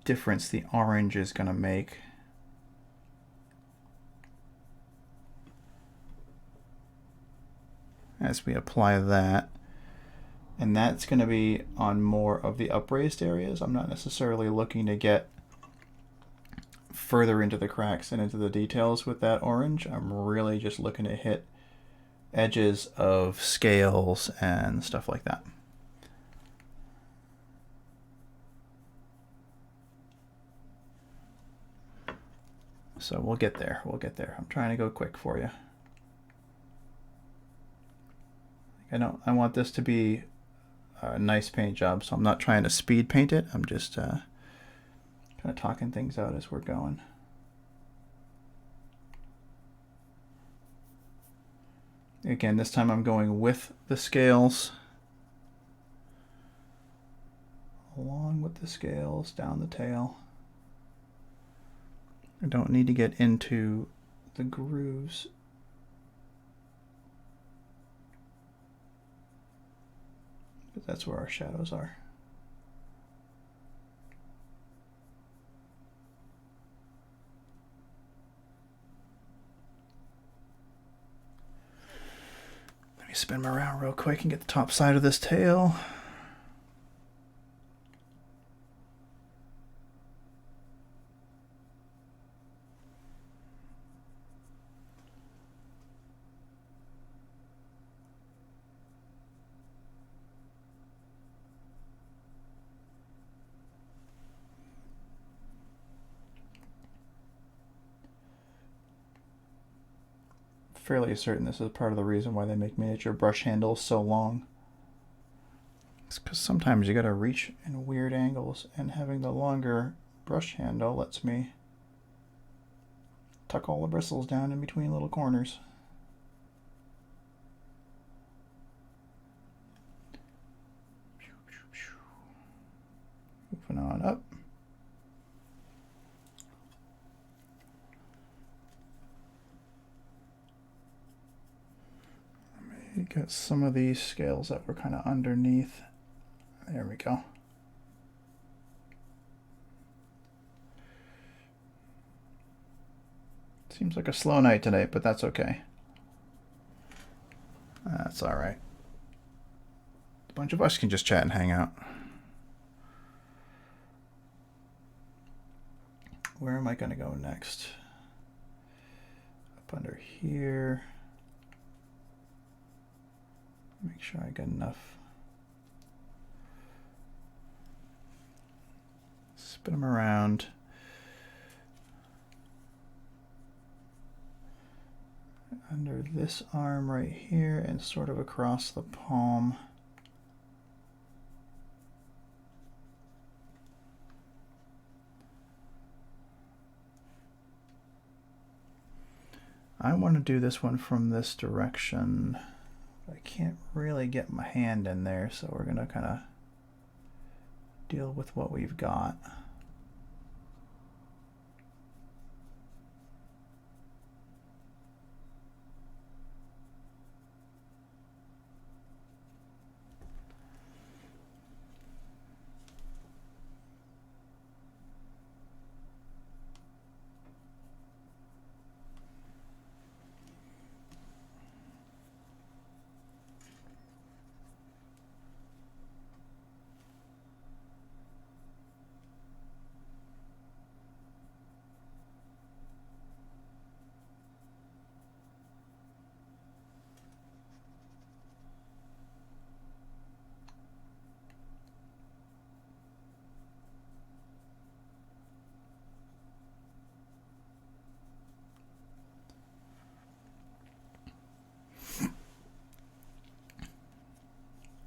difference the orange is going to make. As we apply that. And that's going to be on more of the upraised areas. I'm not necessarily looking to get further into the cracks and into the details with that orange. I'm really just looking to hit edges of scales and stuff like that. So we'll get there. We'll get there. I'm trying to go quick for you. I want this to be a nice paint job, so I'm not trying to speed paint it. I'm just kind of talking things out as we're going. Again, this time I'm going with the scales, along with the scales down the tail. I don't need to get into the grooves. But that's where our shadows are. Let me spin them around real quick and get the top side of this tail. Fairly certain this is part of the reason why they make miniature brush handles so long. It's because sometimes you gotta reach in weird angles, and having the longer brush handle lets me tuck all the bristles down in between little corners. moving on up. Let me get some of these scales that were kind of underneath. There we go. Seems like a slow night tonight, but that's okay. That's all right. A bunch of us can just chat and hang out. Where am I going to go next? Up under here. Make sure I get enough. Spin them around. Under this arm right here and sort of across the palm. I want to do this one from this direction. I can't really get my hand in there, so we're going to kind of deal with what we've got.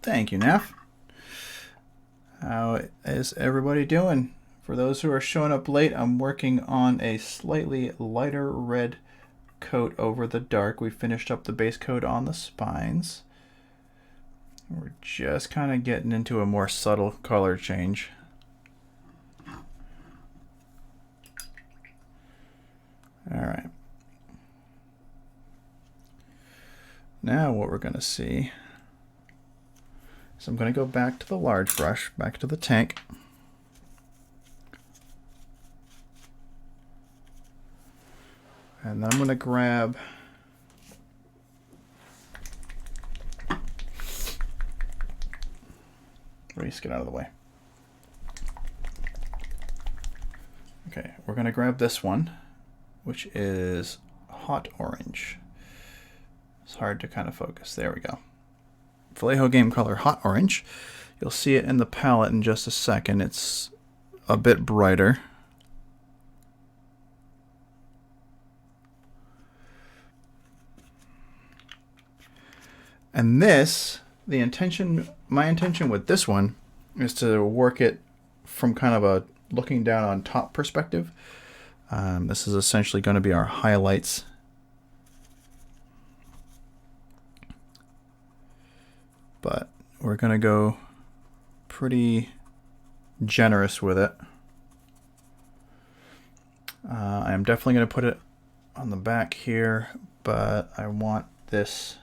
Thank you, Neff. How is everybody doing? For those who are showing up late, I'm working on a slightly lighter red coat over the dark. We finished up the base coat on the spines. We're just kind of getting into a more subtle color change. All right. Now what we're going to see. So I'm going to go back to the large brush, back to the tank. And then I'm going to grab Reese, get out of the way. Okay, we're going to grab this one, which is hot orange. It's hard to kind of focus. There we go. Vallejo Game Color Hot Orange. You'll see it in the palette in just a second. It's a bit brighter. And this, my intention with this one is to work it from kind of a looking down on top perspective. This is essentially going to be our highlights. But we're going to go pretty generous with it. I am definitely going to put it on the back here, but I want this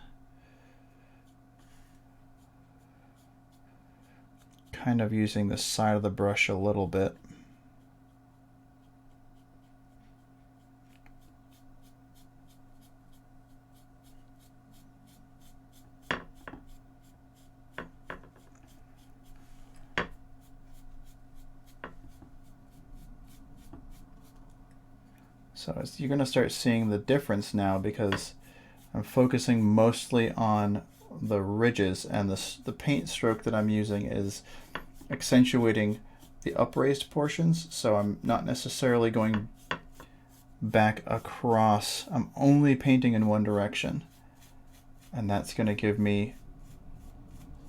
kind of using the side of the brush a little bit. So you're going to start seeing the difference now because I'm focusing mostly on the ridges, and the paint stroke that I'm using is accentuating the upraised portions, so I'm not necessarily going back across. I'm only painting in one direction, and that's going to give me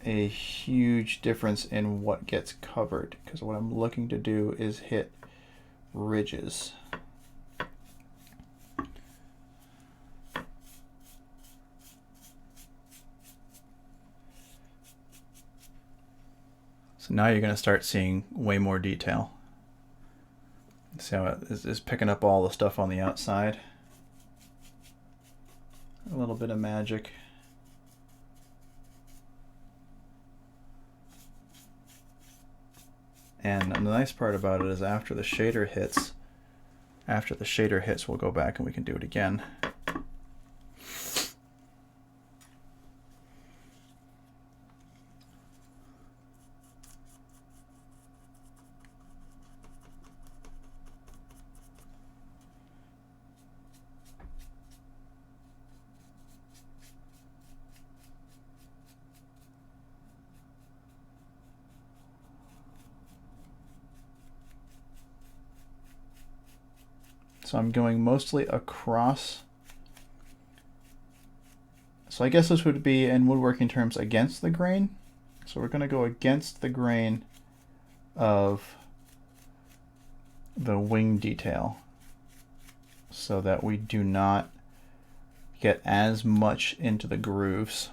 a huge difference in what gets covered, because what I'm looking to do is hit ridges. So now you're going to start seeing way more detail. See how it is picking up all the stuff on the outside. A little bit of magic. And the nice part about it is after the shader hits, we'll go back and we can do it again. So I'm going mostly across. So I guess this would be, in woodworking terms, against the grain. So we're going to go against the grain of the wing detail so that we do not get as much into the grooves.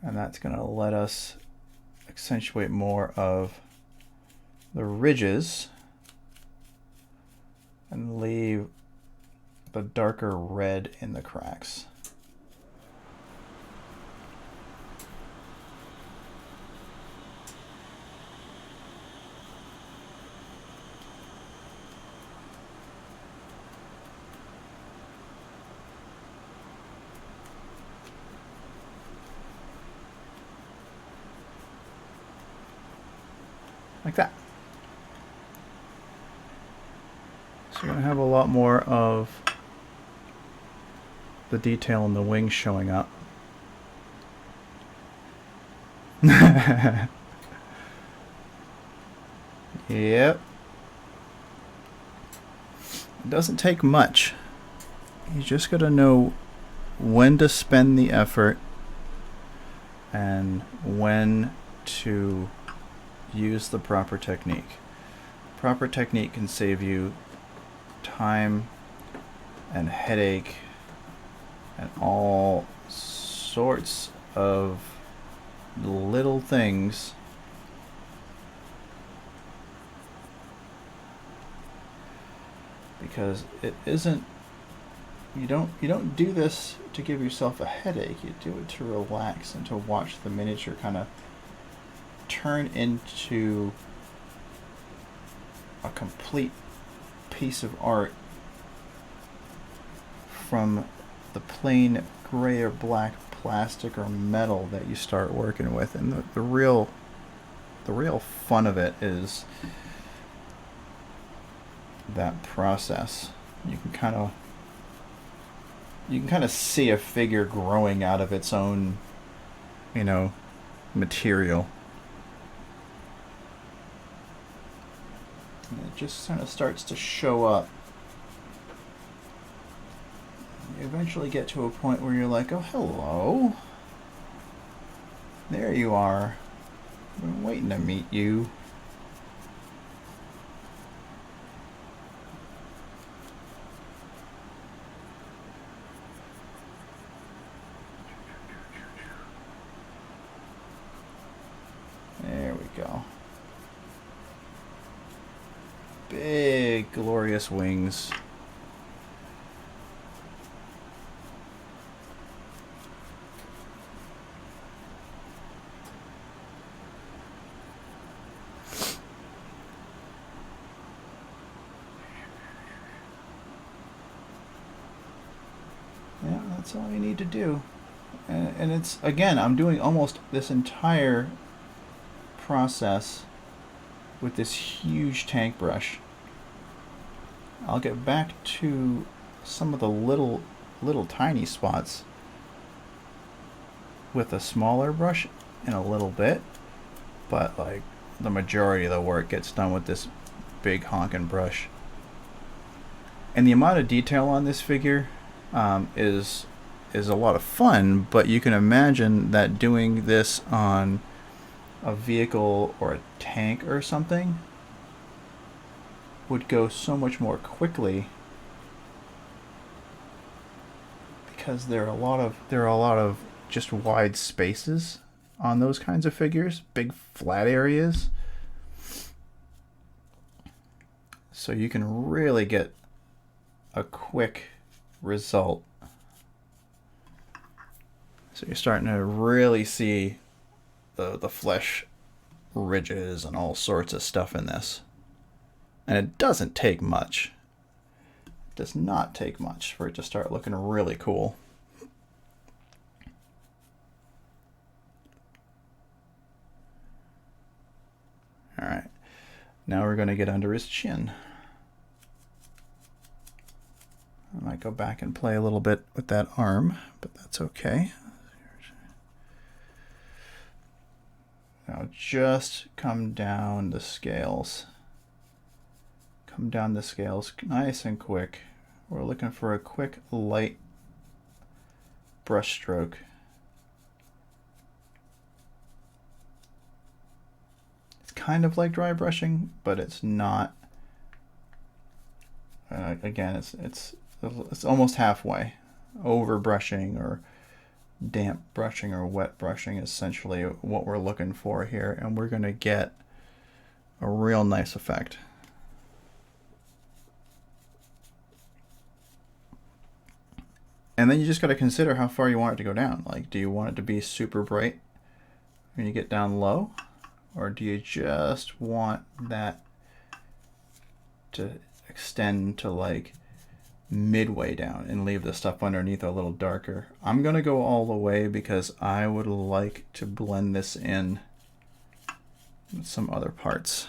And that's going to let us accentuate more of the ridges and leave the darker red in the cracks. Like that. So we're going to have a lot more of the detail in the wings showing up. Yep. It doesn't take much. You just got to know when to spend the effort and when to use the proper technique. Proper technique can save you time and headache and all sorts of little things because it isn't, you don't do this to give yourself a headache. You do it to relax and to watch the miniature kind of turn into a complete piece of art from the plain gray or black plastic or metal that you start working with. And the real fun of it is that process. You can kind of see a figure growing out of its own, material. And it just kind of starts to show up. You eventually get to a point where you're like, oh, hello. There you are. I've been waiting to meet you. There we go. Big, glorious wings. Yeah, that's all you need to do. And it's, again, I'm doing almost this entire process with this huge tank brush. I'll get back to some of the little tiny spots with a smaller brush in a little bit, but like the majority of the work gets done with this big honking brush. And the amount of detail on this figure is a lot of fun, but you can imagine that doing this on a vehicle or a tank or something would go so much more quickly because there are a lot of just wide spaces on those kinds of figures, big flat areas. So you can really get a quick result. So you're starting to really see the flesh ridges and all sorts of stuff in this. And it doesn't take much. It does not take much for it to start looking really cool. All right, now we're going to get under his chin. I might go back and play a little bit with that arm, but that's okay. Now just come down the scales. Come down the scales nice and quick. We're looking for a quick, light brush stroke. It's kind of like dry brushing, but it's not. Again, it's almost halfway. Over brushing or damp brushing or wet brushing is essentially what we're looking for here, and we're going to get a real nice effect. And then you just got to consider how far you want it to go down. Like, do you want it to be super bright when you get down low? Or do you just want that to extend to like midway down and leave the stuff underneath a little darker? I'm going to go all the way because I would like to blend this in with some other parts.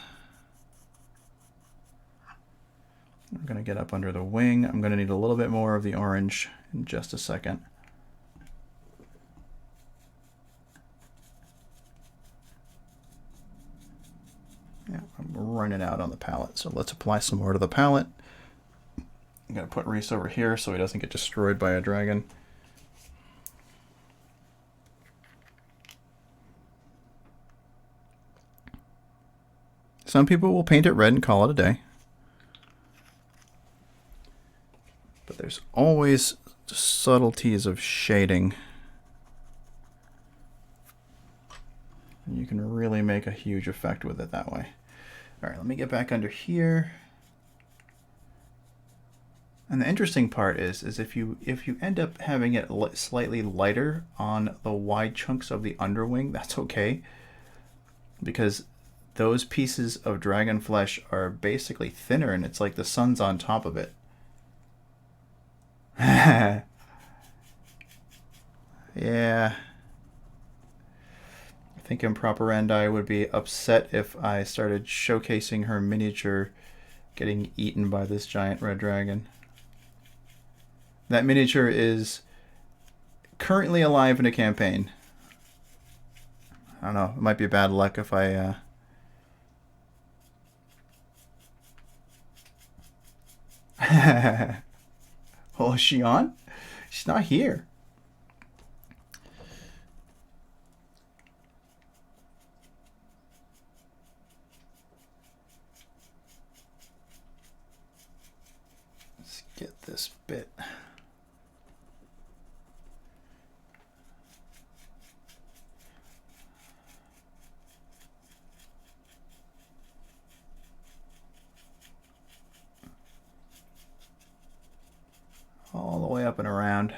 I'm going to get up under the wing. I'm going to need a little bit more of the orange in just a second. Yeah, I'm running out on the palette, so let's apply some more to the palette. I'm going to put Reese over here so he doesn't get destroyed by a dragon. Some people will paint it red and call it a day. But there's always subtleties of shading. And you can really make a huge effect with it that way. All right, let me get back under here. And the interesting part is if you end up having it slightly lighter on the wide chunks of the underwing, that's okay. Because those pieces of dragon flesh are basically thinner and it's like the sun's on top of it. Yeah. I think Improper Eye would be upset if I started showcasing her miniature getting eaten by this giant red dragon. That miniature is currently alive in a campaign. I don't know, it might be bad luck if I well, is she on? She's not here. Let's get this bit. All the way up and around.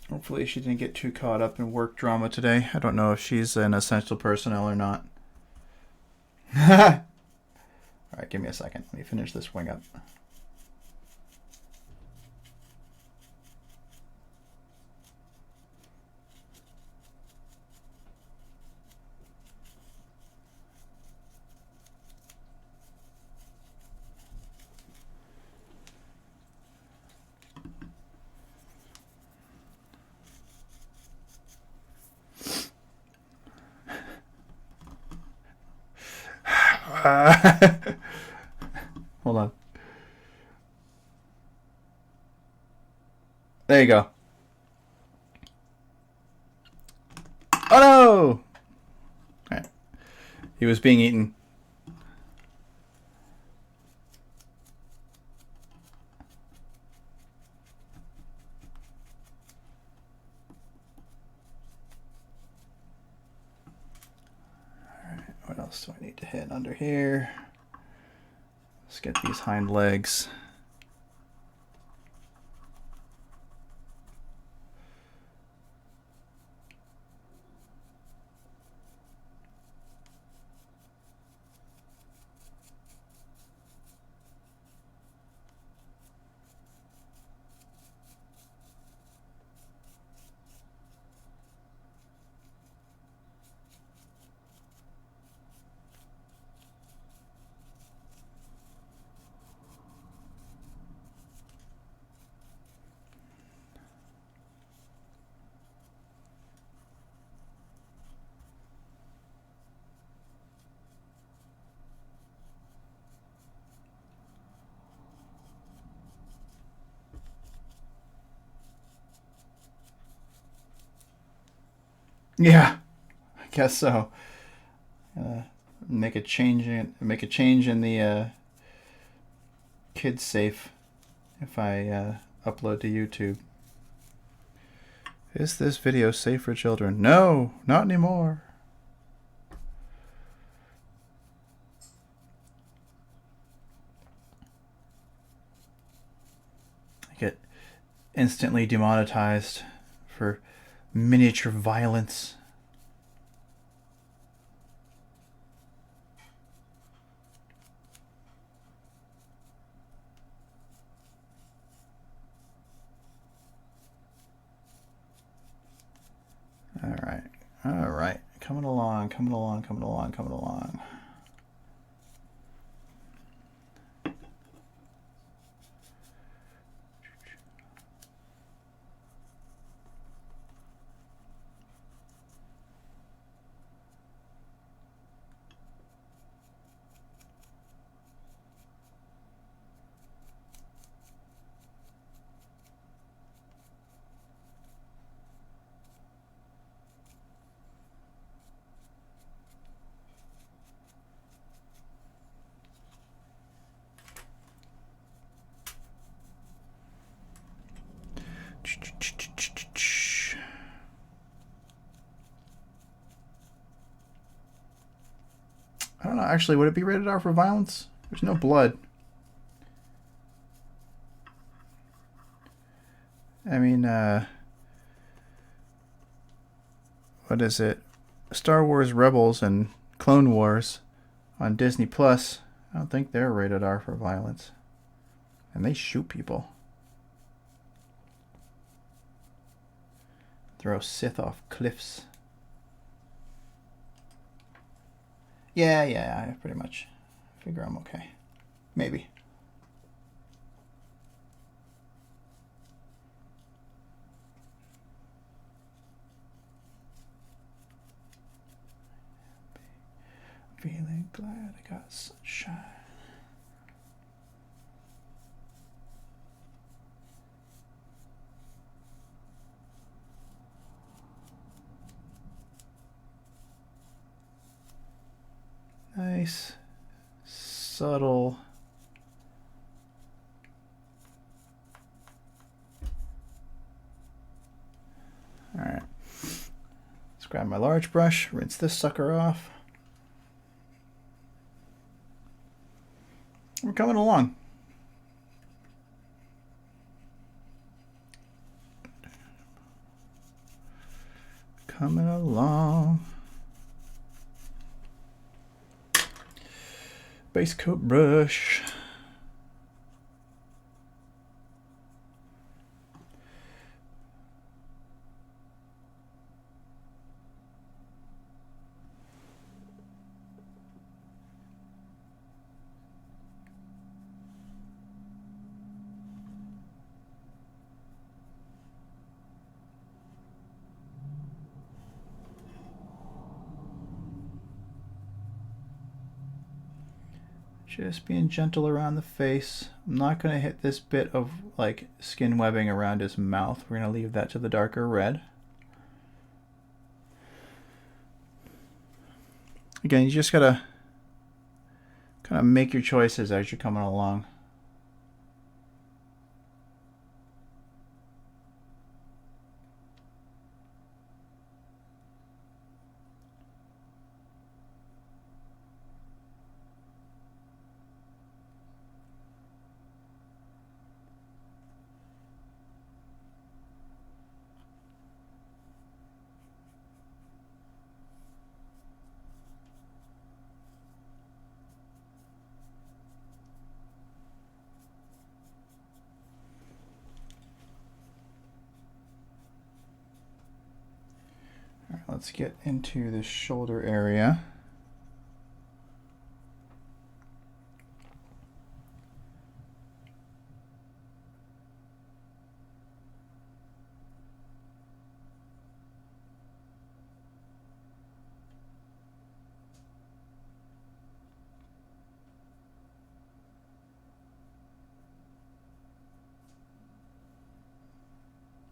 Hopefully she didn't get too caught up in work drama today. I don't know if she's an essential personnel or not. Alright, give me a second. Let me finish this wing up. Hold on. There you go. He was being eaten. Alright, what else do I need to hit under here? Let's get these hind legs. Yeah, I guess so. Make a change in the kids safe if I upload to YouTube. Is this video safe for children? No, not anymore. I get instantly demonetized for miniature violence. All right. Coming along. I don't know. Actually, would it be rated R for violence? There's no blood. I mean, what is it? Star Wars Rebels and Clone Wars on Disney Plus. I don't think they're rated R for violence. And they shoot people. Throw Sith off cliffs. Yeah, I pretty much figure I'm okay. Maybe. Feeling glad I got sunshine. Nice, subtle. All right, let's grab my large brush, rinse this sucker off. We're coming along. Coming along. Base coat brush. Just being gentle around the face. I'm not going to hit this bit of like skin webbing around his mouth. We're going to leave that to the darker red. Again, you just gotta kind of make your choices as you're coming along. All right, let's get into the shoulder area.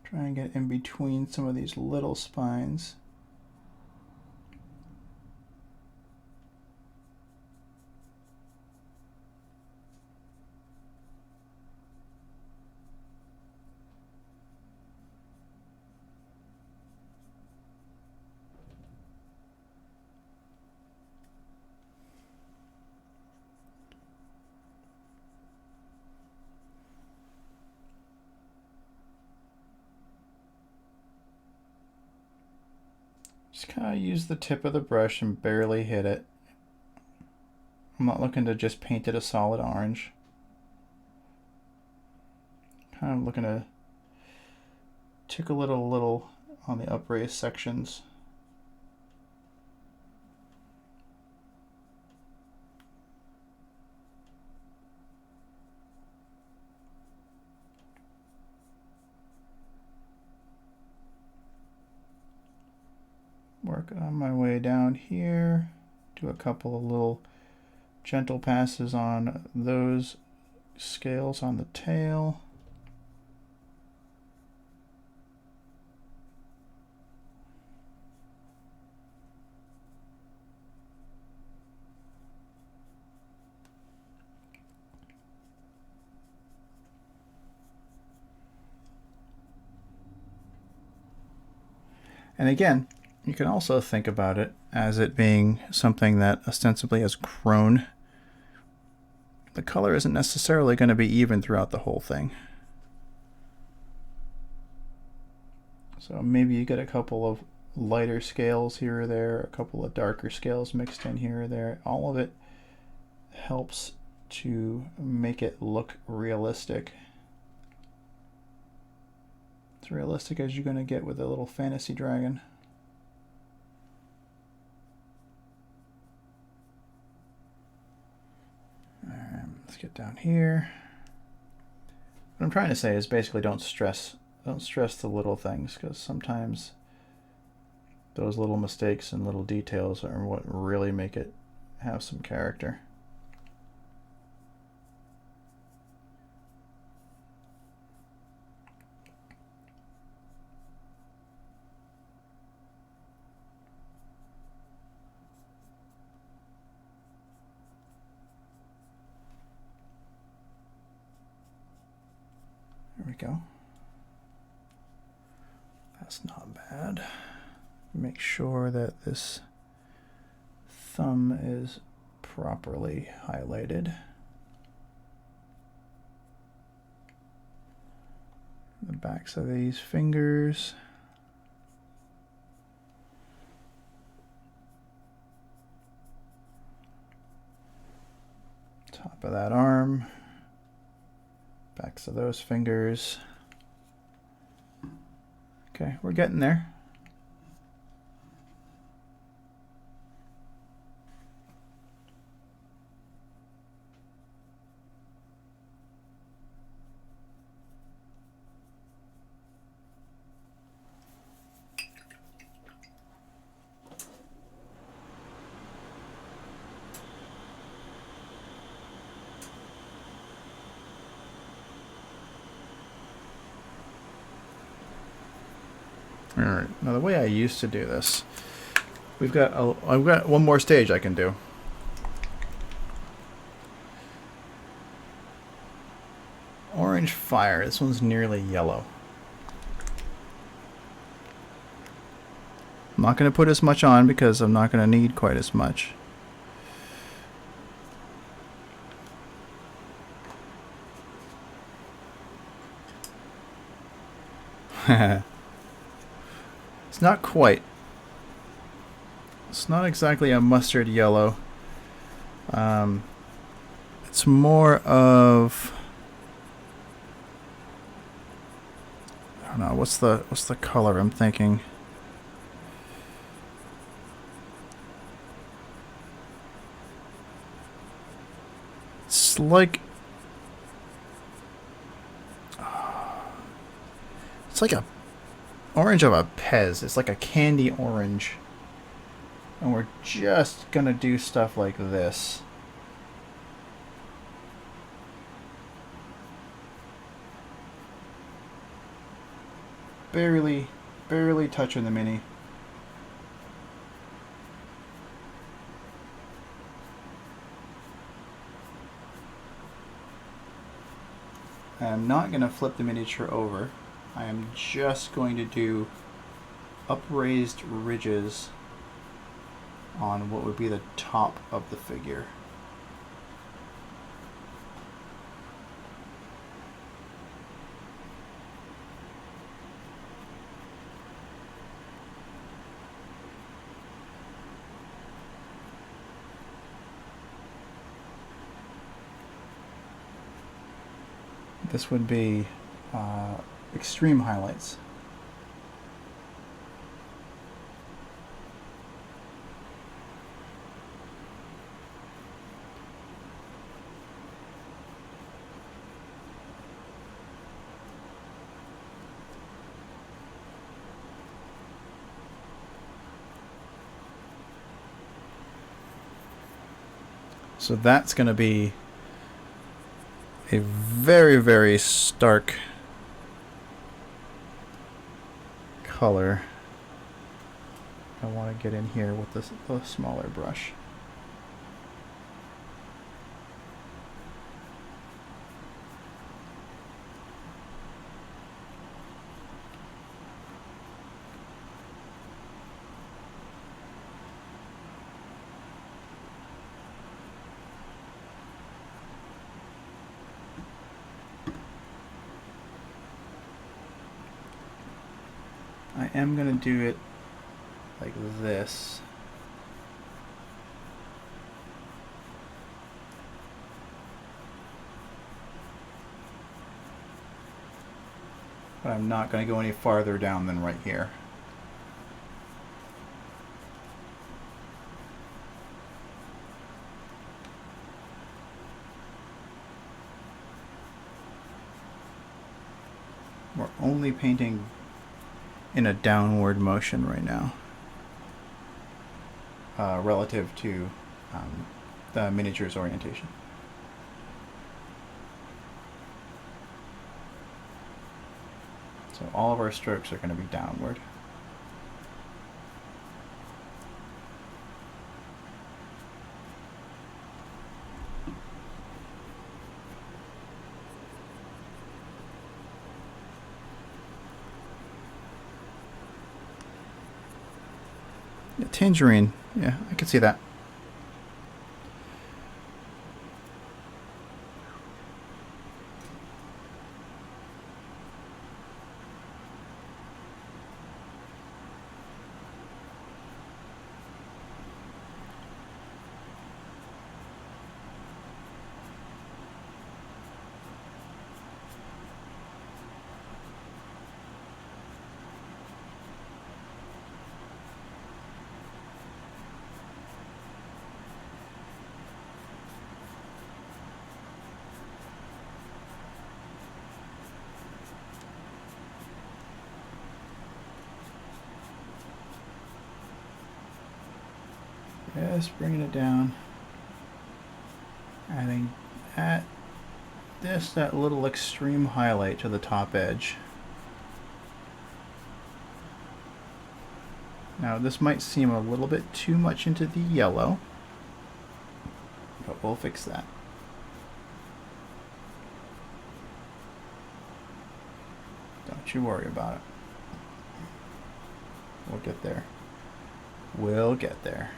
Try and get in between some of these little spines. Just kind of use the tip of the brush and barely hit it. I'm not looking to just paint it a solid orange. Kind of looking to tickle it a little on the upraised sections. Work on my way down here. Do a couple of little gentle passes on those scales on the tail. And again, you can also think about it as it being something that ostensibly has grown. The color isn't necessarily going to be even throughout the whole thing. So maybe you get a couple of lighter scales here or there, a couple of darker scales mixed in here or there. All of it helps to make it look realistic. As realistic as you're going to get with a little fantasy dragon. Let's get down here. What I'm trying to say is basically don't stress the little things, because sometimes those little mistakes and little details are what really make it have some character. There we go. That's not bad. Make sure that this thumb is properly highlighted. The backs of these fingers. Top of that arm. Backs of those fingers. Okay, we're getting there. All right, now the way I used to do this I've got one more stage I can do. Orange fire. This one's nearly yellow. I'm not going to put as much on because I'm not going to need quite as much. It's not quite. It's not exactly a mustard yellow. It's more of, I don't know, what's the color I'm thinking? It's like a orange of a Pez. It's like a candy orange. And we're just gonna do stuff like this. Barely touching the mini. I'm not going to flip the miniature over. I am just going to do upraised ridges on what would be the top of the figure. This would be extreme highlights. So that's going to be a very, very stark color. I want to get in here with this a smaller brush. I am going to do it like this. But I'm not going to go any farther down than right here. We're only painting in a downward motion right now, relative to the miniature's orientation. So all of our strokes are going to be downward. Yeah, tangerine, yeah, I can see that. Just bringing it down, adding that little extreme highlight to the top edge. Now this might seem a little bit too much into the yellow, but we'll fix that. Don't you worry about it. We'll get there. We'll get there.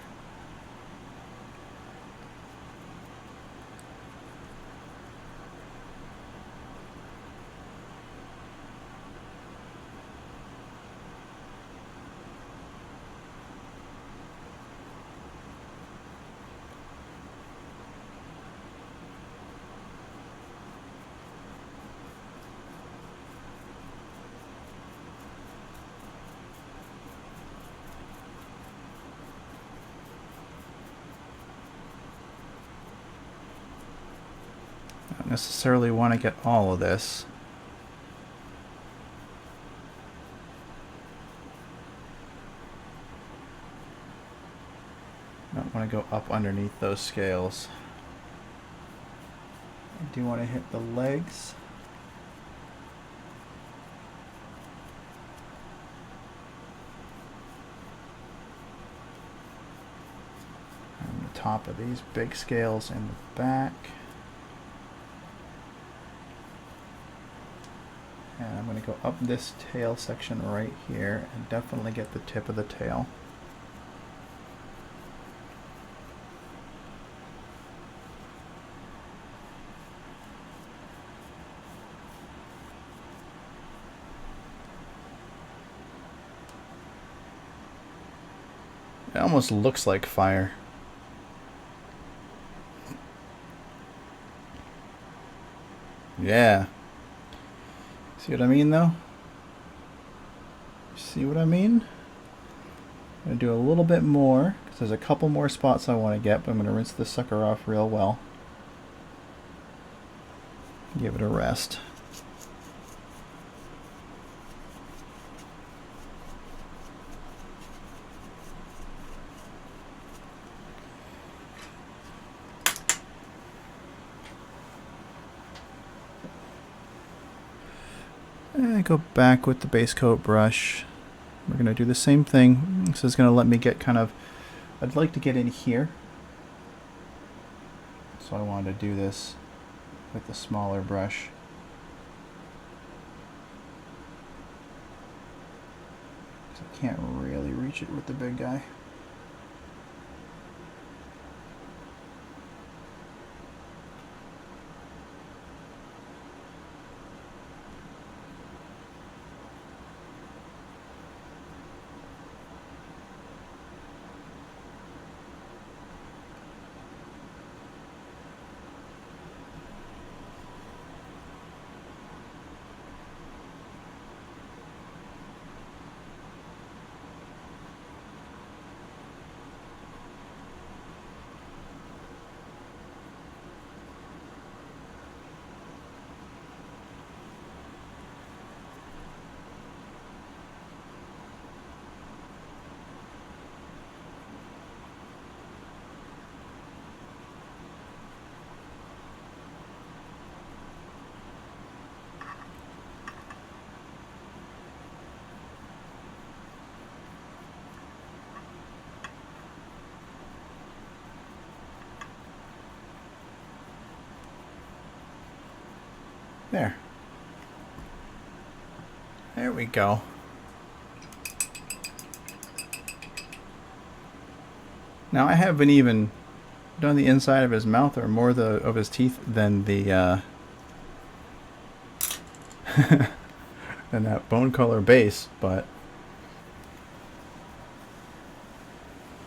Don't necessarily want to get all of this. Don't want to go up underneath those scales. I do want to hit the legs. And the top of these big scales in the back. And I'm going to go up this tail section right here and definitely get the tip of the tail. It almost looks like fire. Yeah. See what I mean, though? See what I mean? I'm going to do a little bit more, because there's a couple more spots I want to get, but I'm going to rinse this sucker off real well. Give it a rest. And go back with the base coat brush. We're going to do the same thing. This is going to let me get kind of, I'd like to get in here. So I wanted to do this with the smaller brush. So I can't really reach it with the big guy. There. There we go. Now I haven't even done the inside of his mouth or more of his teeth than the than that bone color base, but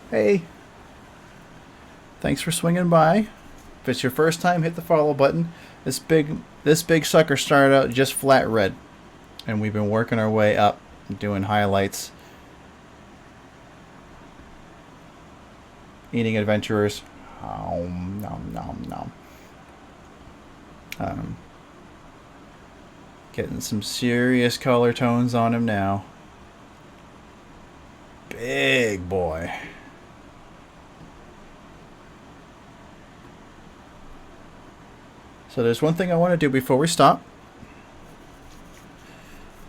hey, thanks for swinging by. If it's your first time, hit the follow button. This big sucker started out just flat red, and we've been working our way up, doing highlights, eating adventurers. Nom nom nom. Getting some serious color tones on him now. Big boy. So there's one thing I want to do before we stop.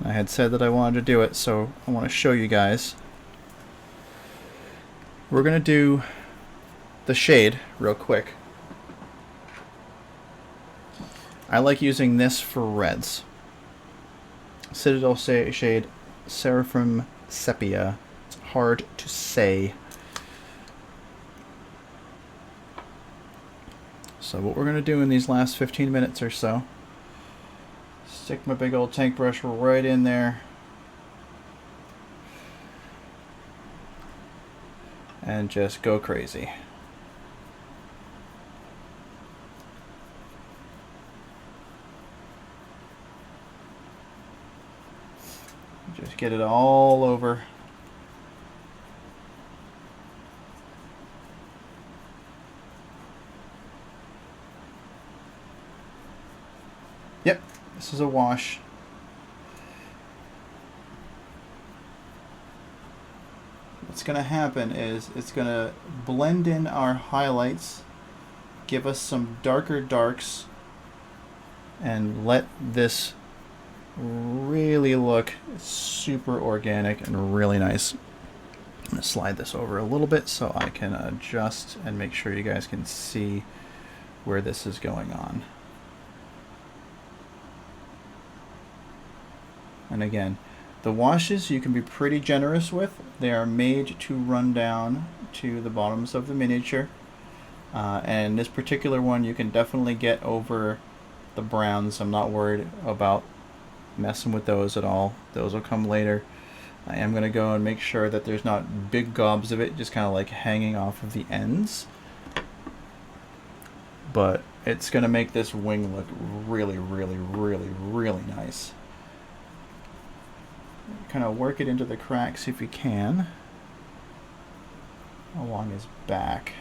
I had said that I wanted to do it, so I want to show you guys. we're going to do the shade real quick. I like using this for reds. Citadel shade, Seraphim Sepia. It's hard to say. So what we're going to do in these last 15 minutes or so, stick my big old tank brush right in there. And just go crazy. Just get it all over. Yep, this is a wash. What's going to happen is it's going to blend in our highlights, give us some darker darks, and let this really look super organic and really nice. I'm going to slide this over a little bit so I can adjust and make sure you guys can see where this is going on. And again, the washes you can be pretty generous with. They are made to run down to the bottoms of the miniature. And this particular one you can definitely get over the browns. I'm not worried about messing with those at all. Those will come later. I am going to go and make sure that there's not big gobs of it just kind of like hanging off of the ends. But it's going to make this wing look really, really, really, really nice. Kind of work it into the cracks if you can along his back.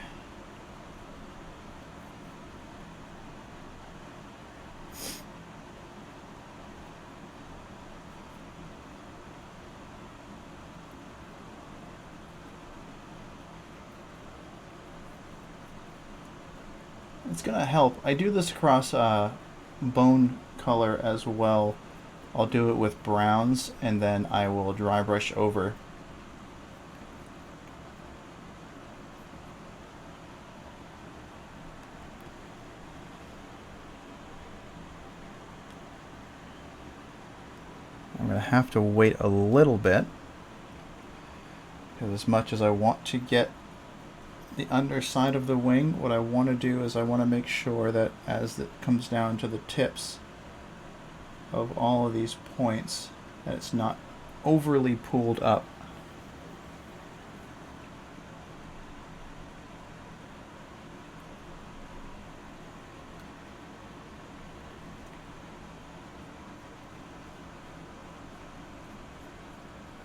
It's gonna help. I do this across bone color as well. I'll do it with browns and then I will dry brush over. I'm going to have to wait a little bit because as much as I want to get the underside of the wing, what I want to do is I want to make sure that as it comes down to the tips of all of these points, that it's not overly pulled up.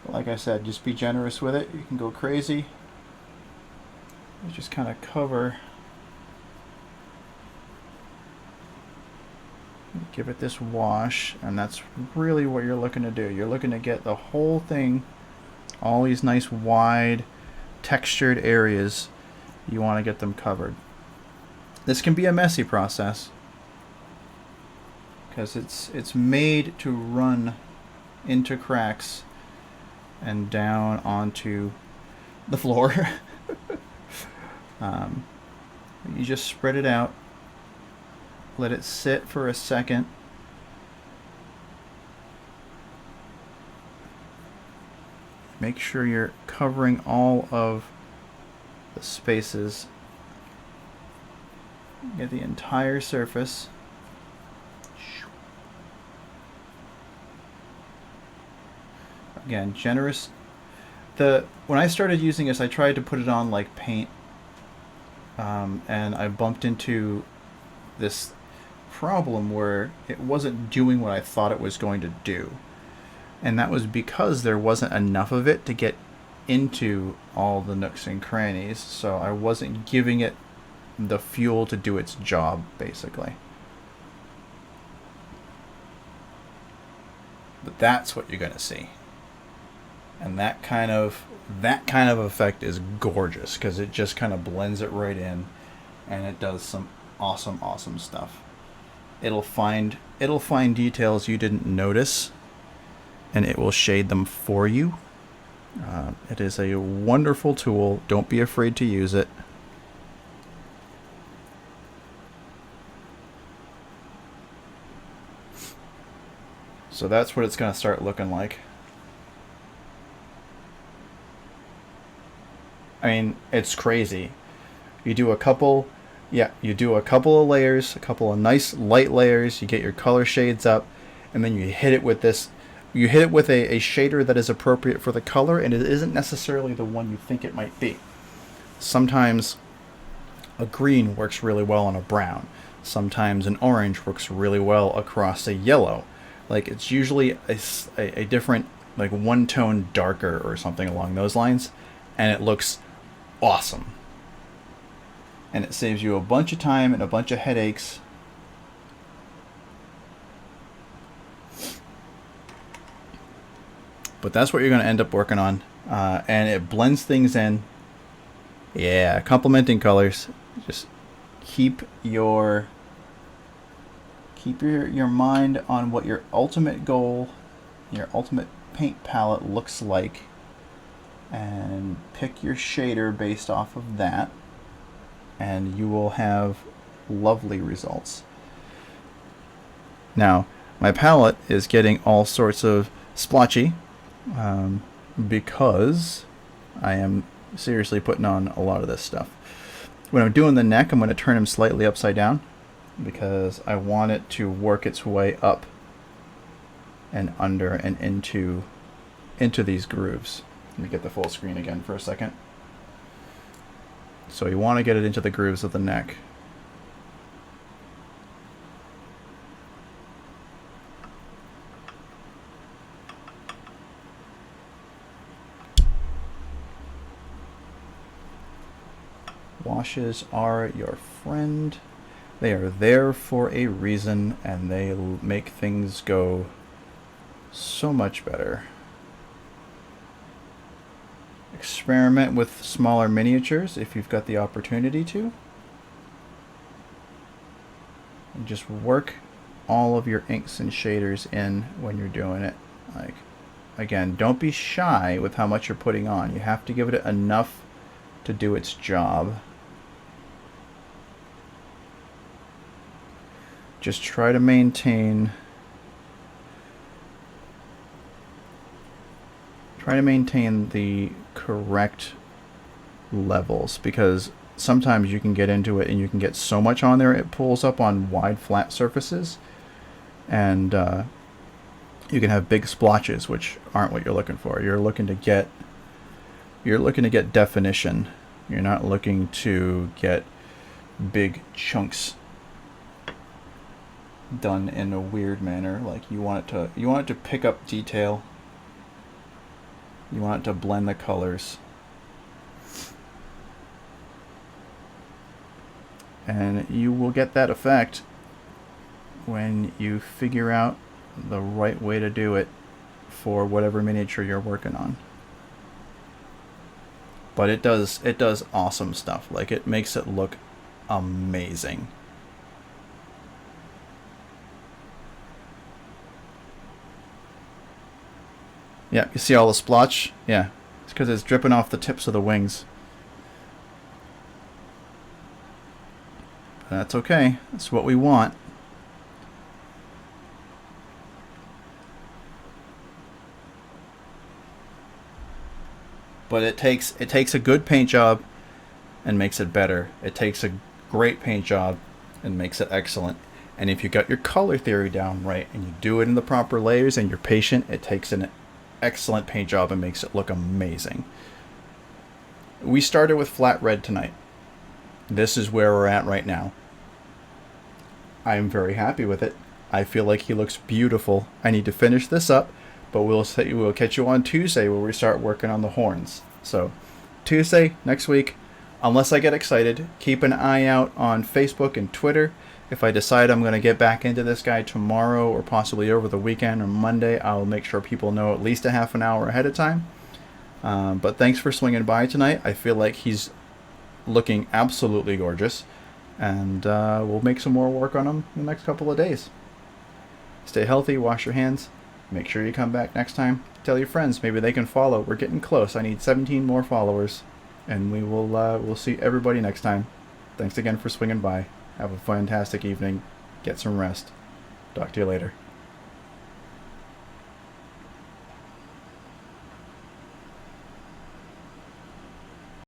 But like I said, just be generous with it. You can go crazy. You just kind of cover. Give it this wash, and that's really what you're looking to do. You're looking to get the whole thing, all these nice wide textured areas, you want to get them covered. This can be a messy process because it's made to run into cracks and down onto the floor. You just spread it out. Let it sit for a second. Make sure you're covering all of the spaces. Get the entire surface. Again, generous. When I started using this, I tried to put it on like paint, and I bumped into this problem where it wasn't doing what I thought it was going to do, and that was because there wasn't enough of it to get into all the nooks and crannies, so I wasn't giving it the fuel to do its job, basically. But that's what you're going to see, and that kind of effect is gorgeous because it just kind of blends it right in, and it does some awesome stuff. It'll find details you didn't notice, and it will shade them for you. It is a wonderful tool. Don't be afraid to use it. So that's what it's going to start looking like. I mean, it's crazy. You do a couple, you do a couple of layers, a couple of nice light layers, you get your color shades up, and then you hit it with this. You hit it with a shader that is appropriate for the color, and it isn't necessarily the one you think it might be. Sometimes a green works really well on a brown. Sometimes an orange works really well across a yellow. Like, it's usually a different, like, one tone darker or something along those lines, and it looks awesome. And it saves you a bunch of time and a bunch of headaches. But that's what you're going to end up working on. And it blends things in. Yeah, complementing colors. Just keep your mind on what your ultimate goal, your ultimate paint palette looks like, and pick your shader based off of that, and you will have lovely results. Now, my palette is getting all sorts of splotchy because I am seriously putting on a lot of this stuff. When I'm doing the neck, I'm going to turn him slightly upside down because I want it to work its way up and under and into these grooves. Let me get the full screen again for a second. So you want to get it into the grooves of the neck. Washes are your friend. They are there for a reason, and they make things go so much better. Experiment with smaller miniatures if you've got the opportunity to. And just work all of your inks and shaders in when you're doing it. Like, again, don't be shy with how much you're putting on. You have to give it enough to do its job. Just try to maintain the correct levels, because sometimes you can get into it and you can get so much on there it pulls up on wide flat surfaces, and you can have big splotches which aren't what you're looking for. You're looking to get definition. You're not looking to get big chunks done in a weird manner. Like, you want it to pick up detail. You want it to blend the colors. And you will get that effect when you figure out the right way to do it for whatever miniature you're working on. But it does awesome stuff. Like, it makes it look amazing. Yeah, you see all the splotch? Yeah, it's because it's dripping off the tips of the wings. But that's okay. That's what we want. But it takes a good paint job and makes it better. It takes a great paint job and makes it excellent. And if you got your color theory down right and you do it in the proper layers and you're patient, it takes an excellent paint job and makes it look amazing. We started with flat red tonight. This is where we're at right now. I'm very happy with it. I feel like he looks beautiful. I need to finish this up, but we'll catch you on Tuesday where we start working on the horns. So Tuesday next week, unless I get excited, keep an eye out on Facebook and Twitter. If I decide I'm going to get back into this guy tomorrow or possibly over the weekend or Monday, I'll make sure people know at least a half an hour ahead of time. But thanks for swinging by tonight. I feel like he's looking absolutely gorgeous. And we'll make some more work on him in the next couple of days. Stay healthy, wash your hands, Make sure you come back next time. Tell your friends. Maybe they can follow. We're getting close. I need 17 more followers. And we'll see everybody next time. Thanks again for swinging by. Have a fantastic evening. Get some rest. Talk to you later.